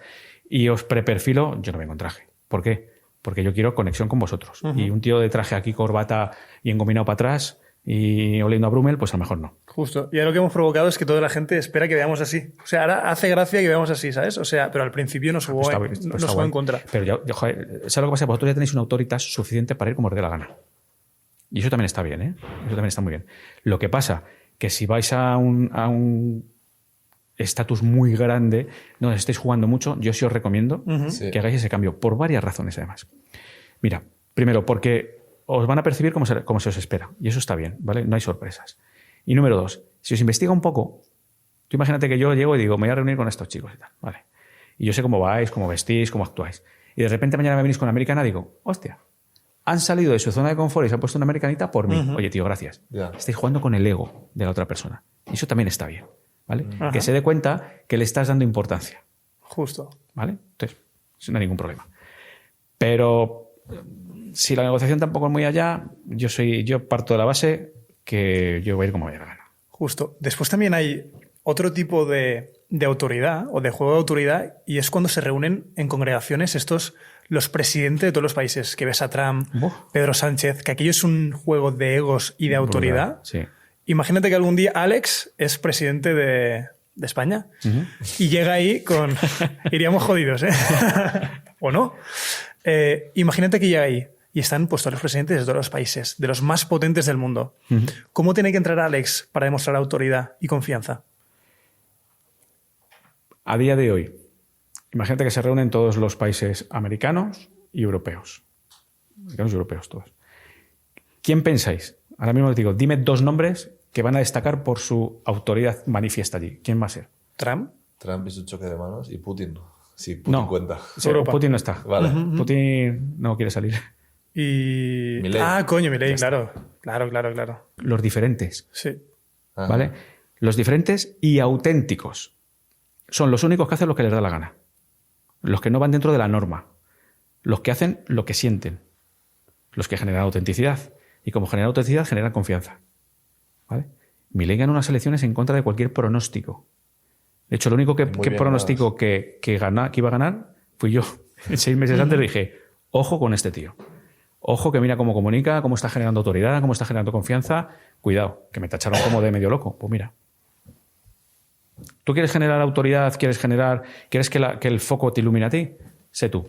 [SPEAKER 2] y os preperfilo, yo no vengo en traje. ¿Por qué? Porque yo quiero conexión con vosotros. Y un tío de traje aquí, corbata y engominado para atrás y oliendo a Brummel, pues a lo mejor no.
[SPEAKER 1] Justo. Y ahora lo que hemos provocado es que toda la gente espera que veamos así. O sea, ahora hace gracia que veamos así, ¿sabes? O sea, pero al principio nos jugó en contra.
[SPEAKER 2] Pero joder, ¿sabes lo que pasa? Vosotros ya tenéis una autoritas suficiente para ir como os dé la gana. Y eso también está bien, ¿eh? Eso también está muy bien. Lo que pasa que si vais a un estatus muy grande, donde estéis jugando mucho, yo sí os recomiendo que hagáis ese cambio, por varias razones además. Mira, primero, porque os van a percibir como se os espera, y eso está bien, ¿vale? No hay sorpresas. Y número dos, si os investiga un poco, tú imagínate que yo llego y digo, me voy a reunir con estos chicos y tal, ¿vale? Y yo sé cómo vais, cómo vestís, cómo actuáis. Y de repente mañana me venís con una americana y digo, hostia, han salido de su zona de confort y se han puesto una americanita por mí. Oye, tío, gracias. Estáis jugando con el ego de la otra persona. Y eso también está bien, ¿vale? Que se dé cuenta que le estás dando importancia.
[SPEAKER 1] Justo.
[SPEAKER 2] ¿Vale? Entonces, no hay ningún problema. Pero si la negociación tampoco es muy allá, yo parto de la base que yo voy a ir como me dé la gana.
[SPEAKER 1] Justo. Después también hay otro tipo de autoridad o de juego de autoridad, y es cuando se reúnen en congregaciones los presidentes de todos los países, que ves a Trump, Pedro Sánchez, que aquello es un juego de egos y de autoridad.
[SPEAKER 2] Sí.
[SPEAKER 1] Imagínate que algún día Alex es presidente de España y llega ahí con... Iríamos jodidos, ¿eh? ¿O no? Imagínate que llega ahí y están pues todos los presidentes de todos los países, de los más potentes del mundo. ¿Cómo tiene que entrar Alex para demostrar autoridad y confianza?
[SPEAKER 2] A día de hoy, imagínate que se reúnen todos los países americanos y europeos. Americanos y europeos todos. ¿Quién pensáis? Ahora mismo os digo, dime dos nombres que van a destacar por su autoridad manifiesta allí. ¿Quién va a ser?
[SPEAKER 1] ¿Trump?
[SPEAKER 4] Trump y su choque de manos y Putin. Sí, Putin cuenta.
[SPEAKER 2] Sí, Putin no está.
[SPEAKER 4] Vale.
[SPEAKER 2] Putin no quiere salir.
[SPEAKER 1] Y...
[SPEAKER 4] Milei.
[SPEAKER 1] Ah, coño, Milei, claro. Claro.
[SPEAKER 2] Los diferentes.
[SPEAKER 1] Sí.
[SPEAKER 4] Ajá.
[SPEAKER 2] ¿Vale? Los diferentes y auténticos son los únicos que hacen lo que les da la gana. Los que no van dentro de la norma. Los que hacen lo que sienten. Los que generan autenticidad. Y como generan autenticidad, generan confianza. ¿Vale? Milei ganó unas elecciones en contra de cualquier pronóstico. De hecho, lo único que pronostico que iba a ganar fui yo. 6 meses antes dije, ojo con este tío. Ojo que mira cómo comunica, cómo está generando autoridad, cómo está generando confianza. Cuidado, que me tacharon como de medio loco. Pues mira. ¿Tú quieres generar autoridad? ¿Quieres que el foco te ilumine a ti? Sé tú.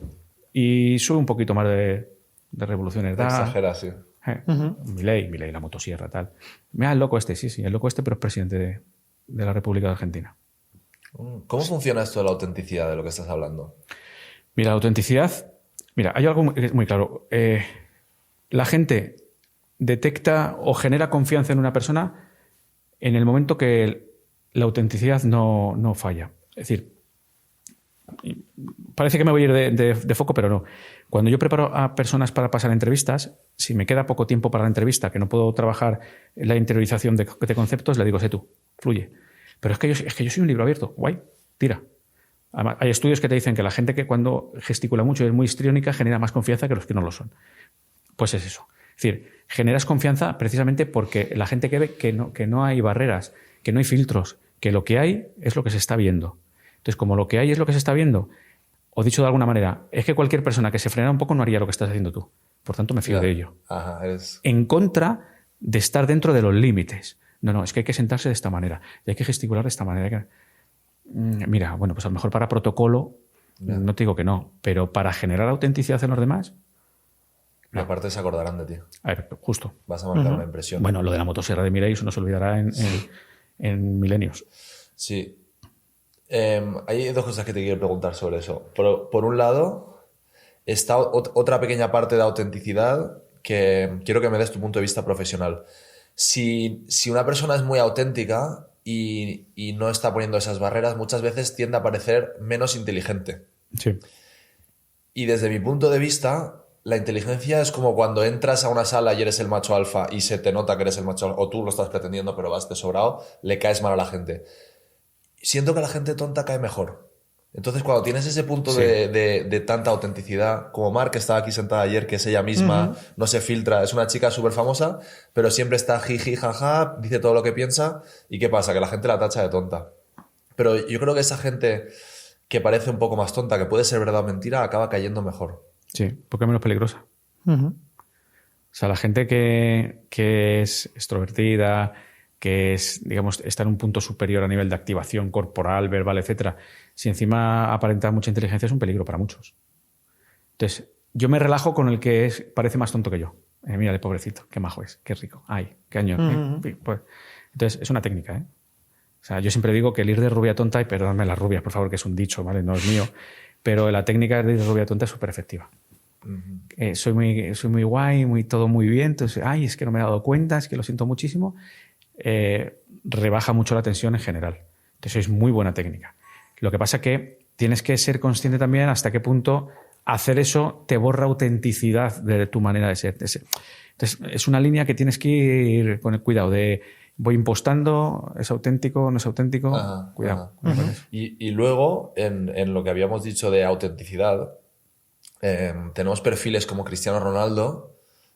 [SPEAKER 2] Y sube un poquito más de revoluciones.
[SPEAKER 4] Exagera, sí.
[SPEAKER 2] Milei, la motosierra, tal. Mira, el loco este, sí, el loco este, pero es presidente de la República de Argentina.
[SPEAKER 4] ¿Cómo funciona esto de la autenticidad de lo que estás hablando?
[SPEAKER 2] Mira, la autenticidad... Mira, hay algo muy claro. La gente detecta o genera confianza en una persona en el momento que la autenticidad no falla. Es decir, parece que me voy a ir de foco, pero no. Cuando yo preparo a personas para pasar entrevistas, si me queda poco tiempo para la entrevista, que no puedo trabajar la interiorización de conceptos, le digo, sé tú, fluye. Pero es que yo soy un libro abierto. Guay, tira. Además, hay estudios que te dicen que la gente que cuando gesticula mucho y es muy histriónica genera más confianza que los que no lo son. Pues es eso. Es decir, generas confianza precisamente porque la gente que ve que no hay barreras, que no hay filtros, que lo que hay es lo que se está viendo. Entonces, como lo que hay es lo que se está viendo, o dicho de alguna manera, es que cualquier persona que se frenara un poco no haría lo que estás haciendo tú. Por tanto, me fío de ello.
[SPEAKER 4] Ajá,
[SPEAKER 2] En contra de estar dentro de los límites. No, es que hay que sentarse de esta manera y hay que gesticular de esta manera. Mira, bueno, pues a lo mejor para protocolo, no te digo que no, pero para generar autenticidad en los demás...
[SPEAKER 4] Y aparte se acordarán de ti.
[SPEAKER 2] A ver, justo.
[SPEAKER 4] Vas a marcar una impresión.
[SPEAKER 2] Bueno, lo de la motosierra de Mireia, eso no se olvidará en milenios.
[SPEAKER 4] Sí. Hay dos cosas que te quiero preguntar sobre eso. Por un lado, está otra pequeña parte de autenticidad que quiero que me des tu punto de vista profesional. Si una persona es muy auténtica y no está poniendo esas barreras, muchas veces tiende a parecer menos inteligente.
[SPEAKER 2] Sí.
[SPEAKER 4] Y desde mi punto de vista, la inteligencia es como cuando entras a una sala y eres el macho alfa y se te nota que eres el macho alfa, o tú lo estás pretendiendo pero vas de sobrado, le caes mal a la gente. Siento que la gente tonta cae mejor. Entonces, cuando tienes ese punto de tanta autenticidad, como Mar, que estaba aquí sentada ayer, que es ella misma, no se filtra, es una chica súper famosa, pero siempre está jiji, jaja, dice todo lo que piensa, ¿y qué pasa? Que la gente la tacha de tonta. Pero yo creo que esa gente que parece un poco más tonta, que puede ser verdad o mentira, acaba cayendo mejor.
[SPEAKER 2] Sí, porque es menos peligrosa. O sea, la gente que es extrovertida, que es, digamos, está en un punto superior a nivel de activación corporal, verbal, etcétera, si encima aparenta mucha inteligencia, es un peligro para muchos. Entonces, yo me relajo con el que parece más tonto que yo. Mírale, pobrecito, qué majo es, qué rico. Ay, qué año. Pues, entonces, es una técnica, ¿eh? O sea, yo siempre digo que el ir de rubia tonta, y perdóname las rubias, por favor, que es un dicho, ¿vale? No es mío, pero la técnica de ir de rubia tonta es súper efectiva. Soy muy guay, todo muy bien, entonces, ay, es que no me he dado cuenta, es que lo siento muchísimo. Rebaja mucho la tensión en general. Entonces es muy buena técnica. Lo que pasa es que tienes que ser consciente también hasta qué punto hacer eso te borra autenticidad de tu manera de ser. Entonces es una línea que tienes que ir con el cuidado de voy impostando, es auténtico, no es auténtico. Cuidado.
[SPEAKER 4] Y luego, en lo que habíamos dicho de autenticidad, tenemos perfiles como Cristiano Ronaldo,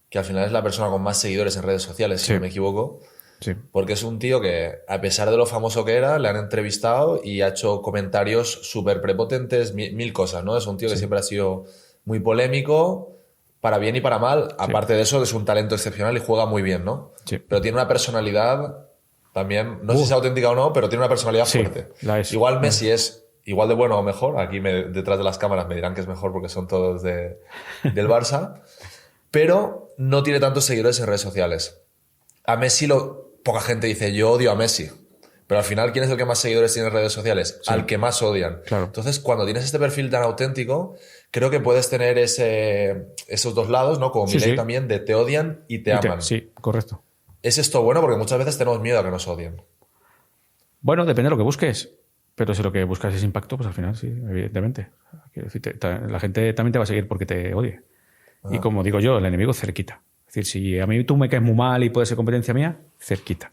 [SPEAKER 4] que al final es la persona con más seguidores en redes sociales, si no me equivoco.
[SPEAKER 2] Sí.
[SPEAKER 4] Porque es un tío que, a pesar de lo famoso que era, le han entrevistado y ha hecho comentarios súper prepotentes, mil cosas, ¿no? Es un tío que siempre ha sido muy polémico, para bien y para mal. Aparte de eso, es un talento excepcional y juega muy bien, ¿no?
[SPEAKER 2] Sí.
[SPEAKER 4] Pero tiene una personalidad también, no sé si es auténtica o no, pero tiene una personalidad fuerte.
[SPEAKER 2] La es.
[SPEAKER 4] Igual Messi es igual de bueno o mejor. Aquí detrás de las cámaras me dirán que es mejor porque son todos del Barça. Pero no tiene tantos seguidores en redes sociales. A Messi poca gente dice, yo odio a Messi. Pero al final, ¿quién es el que más seguidores tiene en redes sociales? Sí. Al que más odian.
[SPEAKER 2] Claro.
[SPEAKER 4] Entonces, cuando tienes este perfil tan auténtico, creo que puedes tener esos dos lados, ¿no? Como Milei también, de te odian y te aman.
[SPEAKER 2] Sí, correcto.
[SPEAKER 4] ¿Es esto bueno? Porque muchas veces tenemos miedo a que nos odien.
[SPEAKER 2] Bueno, depende de lo que busques. Pero si lo que buscas es impacto, pues al final sí, evidentemente. La gente también te va a seguir porque te odie. Y como digo yo, el enemigo cerquita. Es decir, si a mí tú me caes muy mal y puede ser competencia mía, cerquita.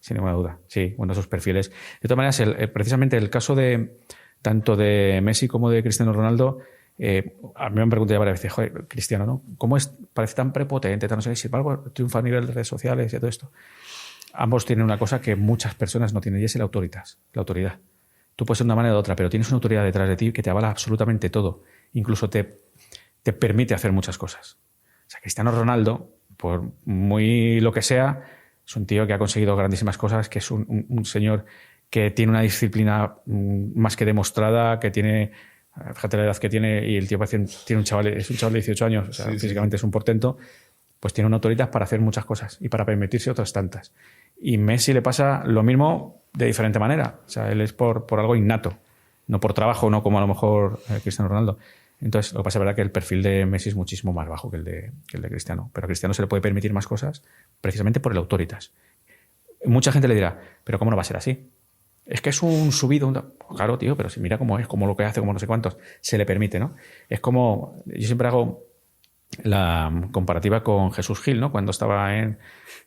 [SPEAKER 2] Sin ninguna duda. Sí, bueno, esos perfiles. De todas maneras, precisamente el caso de tanto de Messi como de Cristiano Ronaldo, a mí me han preguntado ya varias veces, joder, Cristiano, ¿no? ¿Cómo parece tan prepotente, tan no sé qué? Sin embargo, triunfa a nivel de redes sociales y todo esto. Ambos tienen una cosa que muchas personas no tienen y es la autoridad. Tú puedes ser de una manera u otra, pero tienes una autoridad detrás de ti que te avala absolutamente todo. Incluso te permite hacer muchas cosas. O sea, Cristiano Ronaldo, por muy lo que sea, es un tío que ha conseguido grandísimas cosas, que es un señor que tiene una disciplina más que demostrada, que tiene, fíjate la edad que tiene, y el tío es un chaval de 18 años, o sea, físicamente es un portento, pues tiene una autoridad para hacer muchas cosas y para permitirse otras tantas. Y Messi le pasa lo mismo de diferente manera. O sea, él es por algo innato, no por trabajo, no como a lo mejor Cristiano Ronaldo. Entonces, lo que pasa es verdad que el perfil de Messi es muchísimo más bajo que el de Cristiano. Pero a Cristiano se le puede permitir más cosas precisamente por el autoritas. Mucha gente le dirá, ¿pero cómo no va a ser así? Es que es un subido. Claro, tío, pero si mira cómo es, cómo lo que hace, cómo no sé cuántos. Se le permite, ¿no? Es como... Yo siempre hago la comparativa con Jesús Gil, ¿no? Cuando estaba en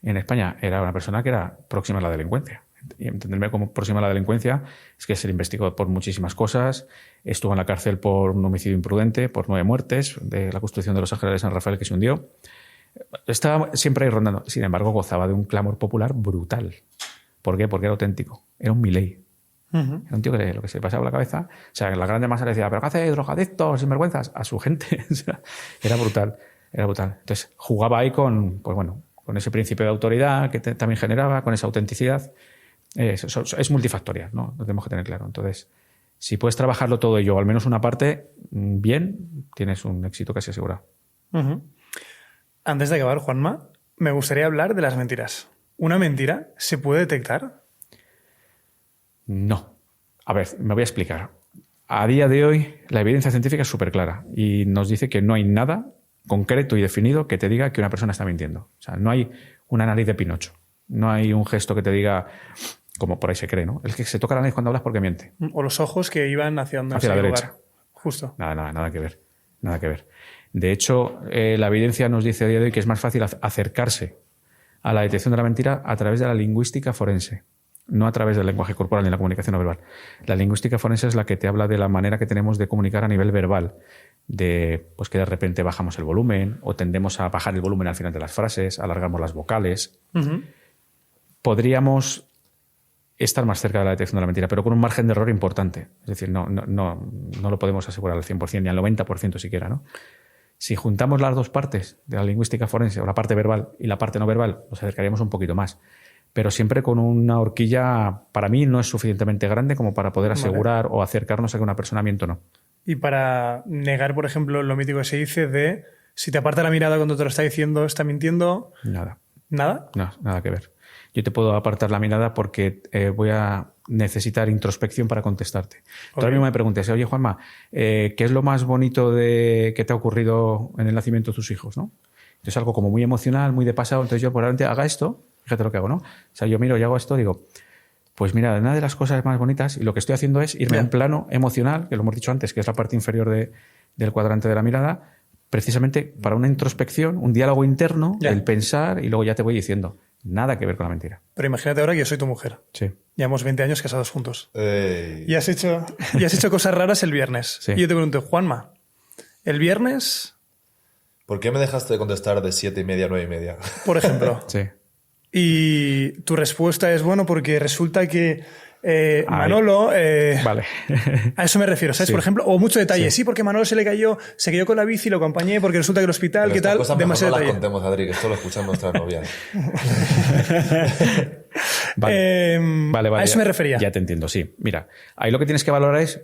[SPEAKER 2] España, era una persona que era próxima a la delincuencia. Y entenderme como próxima a la delincuencia es que se le investigó por muchísimas cosas, estuvo en la cárcel por un homicidio imprudente, por 9 muertes, de la construcción de los Ángeles de San Rafael que se hundió. Estaba siempre ahí rondando. Sin embargo, gozaba de un clamor popular brutal. ¿Por qué? Porque era auténtico. Era un Milei.
[SPEAKER 1] Ujú.
[SPEAKER 2] Era un tío que lo que se le pasaba por la cabeza. O sea, la grande masa le decía, ¿pero qué haces, drogadictos, sinvergüenzas? A su gente. O sea, era brutal. Era brutal. Entonces, jugaba ahí con, pues bueno, con ese principio de autoridad que también generaba, con esa autenticidad. Es multifactorial, ¿no? Lo tenemos que tener claro. Entonces, si puedes trabajarlo todo ello, o al menos una parte, bien, tienes un éxito casi asegurado.
[SPEAKER 1] Ujú. Antes de acabar, Juanma, me gustaría hablar de las mentiras. ¿Una mentira se puede detectar?
[SPEAKER 2] No. A ver, me voy a explicar. A día de hoy, la evidencia científica es súper clara y nos dice que no hay nada concreto y definido que te diga que una persona está mintiendo. O sea, no hay una nariz de Pinocho. No hay un gesto que te diga, como por ahí se cree, ¿no? El que se toca la nariz cuando hablas porque miente.
[SPEAKER 1] ¿O los ojos que iban hacia donde
[SPEAKER 2] Hacia
[SPEAKER 1] no
[SPEAKER 2] la
[SPEAKER 1] sé qué
[SPEAKER 2] derecha.
[SPEAKER 1] lugar? Justo.
[SPEAKER 2] Nada que ver. Nada que ver. De hecho, la evidencia nos dice a día de hoy que es más fácil acercarse a la detección de la mentira a través de la lingüística forense, no a través del lenguaje corporal ni la comunicación no verbal. La lingüística forense es la que te habla de la manera que tenemos de comunicar a nivel verbal, de pues que de repente bajamos el volumen o tendemos a bajar el volumen al final de las frases, alargamos las vocales.
[SPEAKER 1] Ujú.
[SPEAKER 2] Podríamos estar más cerca de la detección de la mentira, pero con un margen de error importante. Es decir, no lo podemos asegurar al 100% ni al 90% siquiera, ¿no? Si juntamos las dos partes de la lingüística forense, o la parte verbal y la parte no verbal, nos acercaríamos un poquito más. Pero siempre con una horquilla, para mí, no es suficientemente grande como para poder asegurar o acercarnos a que una persona miente o no.
[SPEAKER 1] Y para negar, por ejemplo, lo mítico que se dice de si te aparta la mirada cuando te lo está diciendo, está mintiendo,
[SPEAKER 2] Nada.
[SPEAKER 1] ¿nada?
[SPEAKER 2] No, nada que ver. Yo te puedo apartar la mirada porque voy a necesitar introspección para contestarte. Tú ahora mismo me preguntas, oye, Juanma, ¿qué es lo más bonito que te ha ocurrido en el nacimiento de tus hijos, ¿no? Entonces algo como muy emocional, muy de pasado. Entonces yo probablemente haga esto, fíjate lo que hago, ¿no? O sea, yo miro y hago esto, digo, pues mira, una de las cosas más bonitas, y lo que estoy haciendo es irme a un plano emocional, que lo hemos dicho antes, que es la parte inferior del cuadrante de la mirada, precisamente para una introspección, un diálogo interno, el pensar, y luego ya te voy diciendo. Nada que ver con la mentira.
[SPEAKER 1] Pero imagínate ahora que yo soy tu mujer.
[SPEAKER 2] Sí.
[SPEAKER 1] Llevamos 20 años casados juntos.
[SPEAKER 4] Ey.
[SPEAKER 1] Y has hecho cosas raras el viernes.
[SPEAKER 2] Sí.
[SPEAKER 1] Y yo te pregunto, Juanma, ¿el viernes,
[SPEAKER 4] ¿Por qué me dejaste de contestar de 7:30 a 9:30?
[SPEAKER 1] por ejemplo?
[SPEAKER 2] Sí.
[SPEAKER 1] Y tu respuesta es, bueno, porque resulta que Manolo...
[SPEAKER 2] Vale.
[SPEAKER 1] A eso me refiero, ¿sabes?
[SPEAKER 2] Sí.
[SPEAKER 1] Por ejemplo, o mucho detalle. Sí, porque Manolo se cayó con la bici, lo acompañé, porque resulta que el hospital,
[SPEAKER 4] Pero
[SPEAKER 1] ¿qué
[SPEAKER 4] estas
[SPEAKER 1] tal?
[SPEAKER 4] cosas mejor
[SPEAKER 1] Demasiado
[SPEAKER 4] no las
[SPEAKER 1] detalle.
[SPEAKER 4] contemos, Adri, que esto lo escuchan nuestras novias.
[SPEAKER 2] Vale.
[SPEAKER 1] A eso me refería.
[SPEAKER 2] Ya te entiendo, sí. Mira, ahí lo que tienes que valorar es,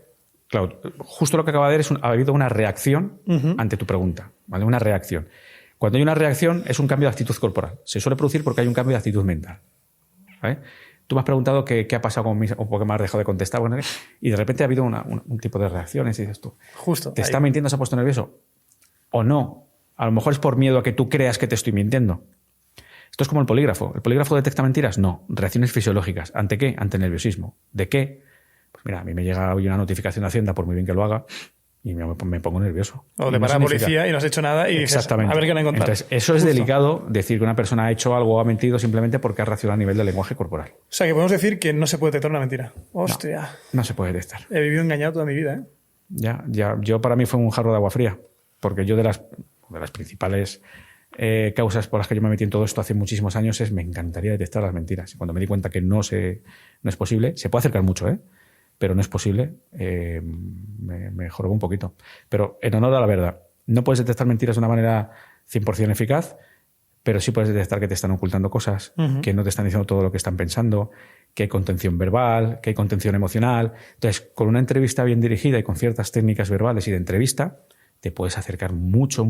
[SPEAKER 2] claro, justo lo que acaba de ver ha habido una reacción ante tu pregunta, ¿vale? Una reacción. Cuando hay una reacción es un cambio de actitud corporal. Se suele producir porque hay un cambio de actitud mental, ¿vale? Tú me has preguntado qué ha pasado con o por qué me has dejado de contestar, bueno, y de repente ha habido un tipo de reacciones y dices tú,
[SPEAKER 1] Justo.
[SPEAKER 2] ¿te
[SPEAKER 1] ahí.
[SPEAKER 2] está mintiendo, se ha puesto nervioso? ¿O no? A lo mejor es por miedo a que tú creas que te estoy mintiendo. Esto es como el polígrafo. ¿El polígrafo detecta mentiras? No. Reacciones fisiológicas. ¿Ante qué? Ante nerviosismo. ¿De qué? Pues mira, a mí me llega hoy una notificación de Hacienda, por muy bien que lo haga, y me pongo nervioso.
[SPEAKER 1] O
[SPEAKER 2] Y
[SPEAKER 1] te
[SPEAKER 2] no
[SPEAKER 1] para la
[SPEAKER 2] significa-
[SPEAKER 1] policía y no has hecho nada y dices,
[SPEAKER 2] Exactamente.
[SPEAKER 1] a ver qué han encontrado.
[SPEAKER 2] Entonces, eso es
[SPEAKER 1] Justo.
[SPEAKER 2] delicado decir que una persona ha hecho algo o ha mentido simplemente porque ha reaccionado a nivel del lenguaje corporal.
[SPEAKER 1] O sea, que podemos decir que no se puede detectar una mentira. Hostia.
[SPEAKER 2] No se puede detectar.
[SPEAKER 1] He vivido engañado toda mi vida, ¿eh?
[SPEAKER 2] Ya. Yo para mí fue un jarro de agua fría, porque yo de las principales causas por las que yo me metí en todo esto hace muchísimos años es me encantaría detectar las mentiras. Y cuando me di cuenta que no es posible, se puede acercar mucho, pero no es posible, me jorobó un poquito. Pero en honor a la verdad, no puedes detectar mentiras de una manera 100% eficaz, pero sí puedes detectar que te están ocultando cosas, que no te están diciendo todo lo que están pensando, que hay contención verbal, que hay contención emocional. Entonces, con una entrevista bien dirigida y con ciertas técnicas verbales y de entrevista, te puedes acercar mucho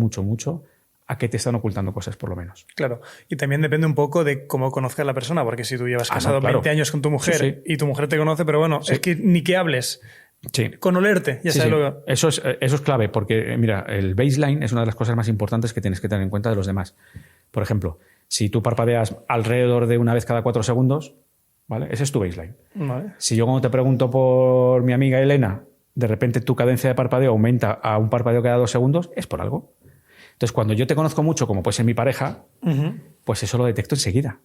[SPEAKER 2] a que te están ocultando cosas, por lo menos.
[SPEAKER 1] Claro. Y también depende un poco de cómo conozcas a la persona, porque si tú llevas casado
[SPEAKER 2] claro.
[SPEAKER 1] 20 años con tu mujer
[SPEAKER 2] Sí.
[SPEAKER 1] y tu mujer te conoce, pero bueno, es que ni que hables.
[SPEAKER 2] Sí.
[SPEAKER 1] Con olerte, ya
[SPEAKER 2] Sí,
[SPEAKER 1] sabes
[SPEAKER 2] sí.
[SPEAKER 1] lo que...
[SPEAKER 2] Eso es clave, porque mira, el baseline es una de las cosas más importantes que tienes que tener en cuenta de los demás. Por ejemplo, si tú parpadeas alrededor de una vez cada 4 segundos, ¿vale? Ese es tu baseline.
[SPEAKER 1] Vale.
[SPEAKER 2] Si yo cuando te pregunto por mi amiga Elena, de repente tu cadencia de parpadeo aumenta a un parpadeo cada 2 segundos, es por algo. Entonces, cuando yo te conozco mucho, como puede ser mi pareja, pues eso lo detecto enseguida.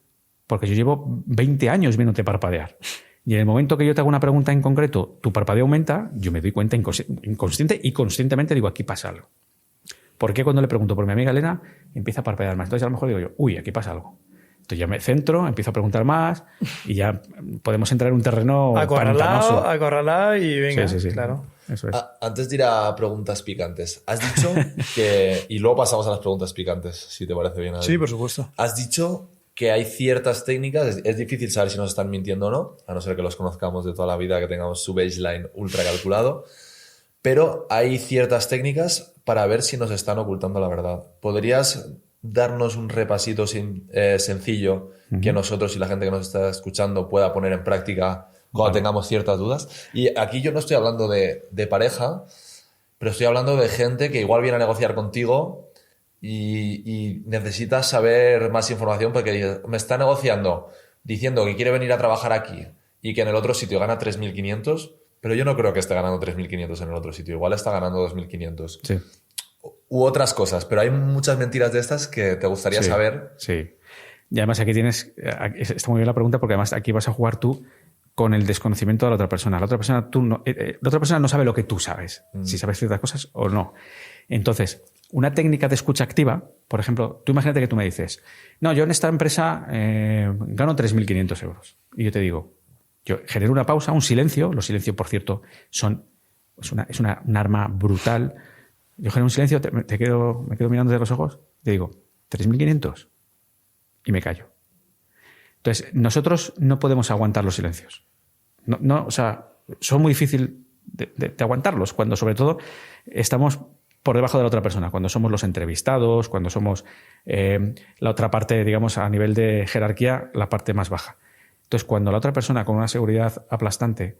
[SPEAKER 2] Porque yo llevo 20 años viéndote parpadear. Y en el momento que yo te hago una pregunta en concreto, tu parpadeo aumenta, yo me doy cuenta inconsciente y conscientemente digo, aquí pasa algo. ¿Por qué cuando le pregunto por mi amiga Elena empieza a parpadear más? Entonces a lo mejor digo yo, uy, aquí pasa algo. Entonces ya me centro, empiezo a preguntar más y ya podemos entrar en un terreno pantanoso.
[SPEAKER 1] Acorralado y venga,
[SPEAKER 2] Sí.
[SPEAKER 1] claro.
[SPEAKER 2] Eso es.
[SPEAKER 4] Antes de ir a preguntas picantes, has dicho que... Y luego pasamos a las preguntas picantes, si te parece bien, Adri.
[SPEAKER 1] Sí, por supuesto.
[SPEAKER 4] Has dicho que hay ciertas técnicas, es difícil saber si nos están mintiendo o no, a no ser que los conozcamos de toda la vida, que tengamos su baseline ultra calculado, pero hay ciertas técnicas para ver si nos están ocultando la verdad. ¿Podrías darnos un repasito sencillo que nosotros y la gente que nos está escuchando pueda poner en práctica cuando tengamos ciertas dudas? Y aquí yo no estoy hablando de pareja, pero estoy hablando de gente que igual viene a negociar contigo y necesitas saber más información porque me está negociando diciendo que quiere venir a trabajar aquí y que en el otro sitio gana 3.500, pero yo no creo que esté ganando 3.500 en el otro sitio. Igual está ganando 2.500.
[SPEAKER 2] Sí.
[SPEAKER 4] U otras cosas, pero hay muchas mentiras de estas que te gustaría saber.
[SPEAKER 2] Sí. Y además aquí está muy bien la pregunta porque además aquí vas a jugar tú con el desconocimiento de la otra persona. La otra persona no sabe lo que tú sabes, si sabes ciertas cosas o no. Entonces, una técnica de escucha activa, por ejemplo, tú imagínate que tú me dices, no, yo en esta empresa gano 3.500 euros. Y yo te digo, yo genero una pausa, un silencio. Los silencios, por cierto, es un arma brutal. Yo genero un silencio, me quedo mirando de los ojos, te digo, 3.500 y me callo. Entonces, nosotros no podemos aguantar los silencios. O sea, son muy difíciles de aguantarlos cuando, sobre todo, estamos por debajo de la otra persona, cuando somos los entrevistados, cuando somos la otra parte, digamos, a nivel de jerarquía, la parte más baja. Entonces, cuando la otra persona con una seguridad aplastante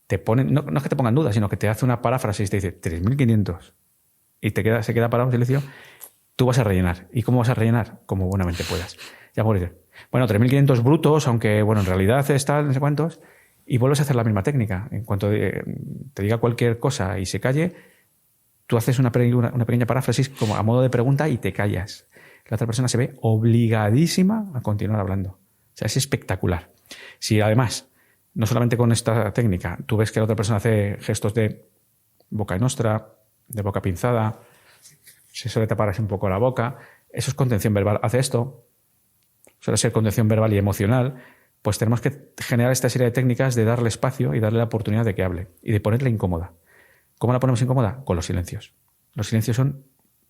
[SPEAKER 2] te pone, no es que te ponga en duda, sino que te hace una paráfrasis y te dice 3.500 y se queda parado en silencio, tú vas a rellenar. ¿Y cómo vas a rellenar? Como buenamente puedas. Ya puedes decir, bueno, 3.500 brutos, aunque bueno, en realidad está no sé cuántos, y vuelves a hacer la misma técnica. En cuanto te diga cualquier cosa y se calle, tú haces una pequeña paráfrasis como a modo de pregunta y te callas. La otra persona se ve obligadísima a continuar hablando. O sea, es espectacular. Si además, no solamente con esta técnica, tú ves que la otra persona hace gestos de boca nostra, de boca pinzada, se suele tapar así un poco la boca, eso es contención verbal. Hace esto, suele ser contención verbal y emocional, pues tenemos que generar esta serie de técnicas de darle espacio y darle la oportunidad de que hable y de ponerle incómoda. ¿Cómo la ponemos incómoda? Con los silencios. Los silencios son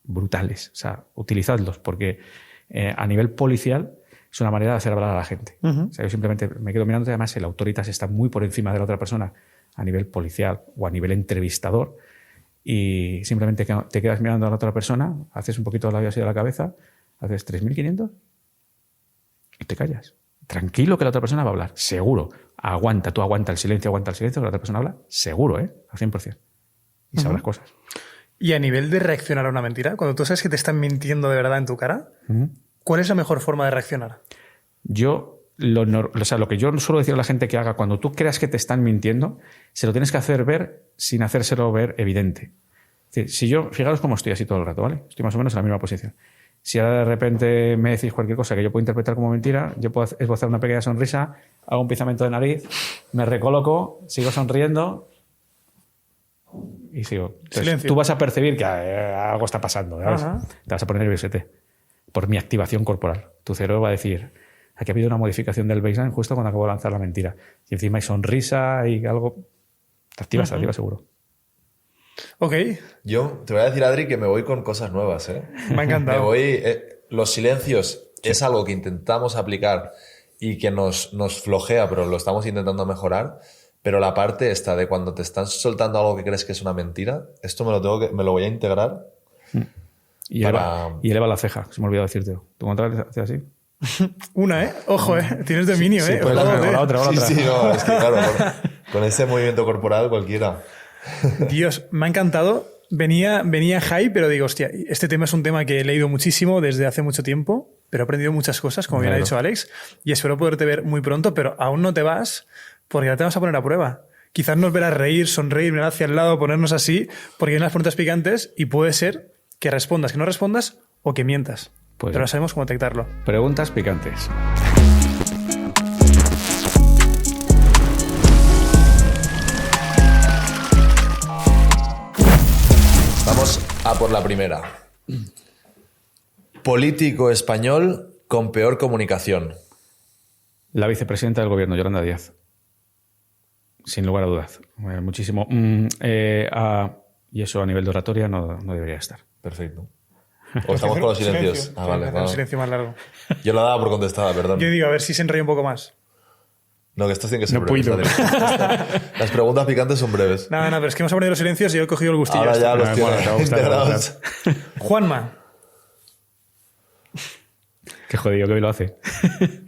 [SPEAKER 2] brutales, o sea, utilizadlos, porque a nivel policial es una manera de hacer hablar a la gente. O sea, yo simplemente me quedo mirando, y además el autoritas está muy por encima de la otra persona a nivel policial o a nivel entrevistador, y simplemente te quedas mirando a la otra persona, haces un poquito de labio así de la cabeza, haces 3.500 y te callas. Tranquilo que la otra persona va a hablar, seguro. Tú aguanta el silencio, que la otra persona habla, seguro, al 100%. Y sabrás cosas.
[SPEAKER 1] Y a nivel de reaccionar a una mentira, cuando tú sabes que te están mintiendo de verdad en tu cara, ¿cuál es la mejor forma de reaccionar? Lo que yo suelo decir a la gente que haga, cuando tú creas que te están mintiendo, se lo tienes que hacer ver sin hacérselo ver evidente. Es decir, si yo, fijaros cómo estoy así todo el rato, ¿vale? Estoy más o menos en la misma posición. Si ahora de repente me decís cualquier cosa que yo puedo interpretar como mentira, yo puedo esbozar una pequeña sonrisa, hago un pinzamiento de nariz, me recoloco, sigo sonriendo y sigo. Entonces, tú vas a percibir que algo está pasando, ¿sabes? Te vas a poner nerviosete por mi activación corporal. Tu cerebro va a decir, aquí ha habido una modificación del baseline justo cuando acabo de lanzar la mentira. Y encima hay sonrisa y algo. Te activas seguro. Ok.
[SPEAKER 4] Yo te voy a decir, Adri, que me voy con cosas nuevas.
[SPEAKER 1] Me ha encantado.
[SPEAKER 4] Los silencios es algo que intentamos aplicar y que nos flojea, pero lo estamos intentando mejorar. Pero la parte esta de cuando te están soltando algo que crees que es una mentira, esto me lo voy a integrar.
[SPEAKER 2] Y eleva la ceja, se me ha olvidado decirte. ¿Tú contrario haces así?
[SPEAKER 1] Una, Ojo, Tienes dominio,
[SPEAKER 2] sí, pues la otra.
[SPEAKER 4] Sí, no, es que claro, con ese movimiento corporal cualquiera.
[SPEAKER 1] Dios, me ha encantado. Venía hype, pero digo, hostia, este tema es un tema que he leído muchísimo desde hace mucho tiempo, pero he aprendido muchas cosas, como bien ha dicho Alex, y espero poderte ver muy pronto, pero aún no te vas porque ya te vas a poner a prueba. Quizás nos verás reír, sonreír, mirar hacia el lado, ponernos así, porque hay unas preguntas picantes y puede ser que respondas, que no respondas o que mientas. Pues pero no sabemos cómo detectarlo.
[SPEAKER 2] Preguntas picantes.
[SPEAKER 4] Vamos a por la primera. Político español con peor comunicación.
[SPEAKER 2] La vicepresidenta del gobierno, Yolanda Díaz. Sin lugar a dudas. Muchísimo. Y eso a nivel de oratoria no debería estar.
[SPEAKER 4] Perfecto. O estamos con los silencios. Ah, vale.
[SPEAKER 1] Un silencio más largo.
[SPEAKER 4] Yo la daba por contestada, perdón.
[SPEAKER 1] Yo digo, a ver si se enrolla un poco más.
[SPEAKER 4] No, que estos tienen que ser
[SPEAKER 2] No
[SPEAKER 4] breves.
[SPEAKER 2] puedo.
[SPEAKER 4] Las preguntas picantes son breves.
[SPEAKER 1] No, pero es que hemos aprendido los silencios y yo he cogido el gustillo.
[SPEAKER 4] Ahora ya los
[SPEAKER 2] Bueno,
[SPEAKER 4] tiene
[SPEAKER 2] te va a gustar,
[SPEAKER 4] integrados.
[SPEAKER 1] Juanma,
[SPEAKER 2] Qué jodido que hoy lo hace.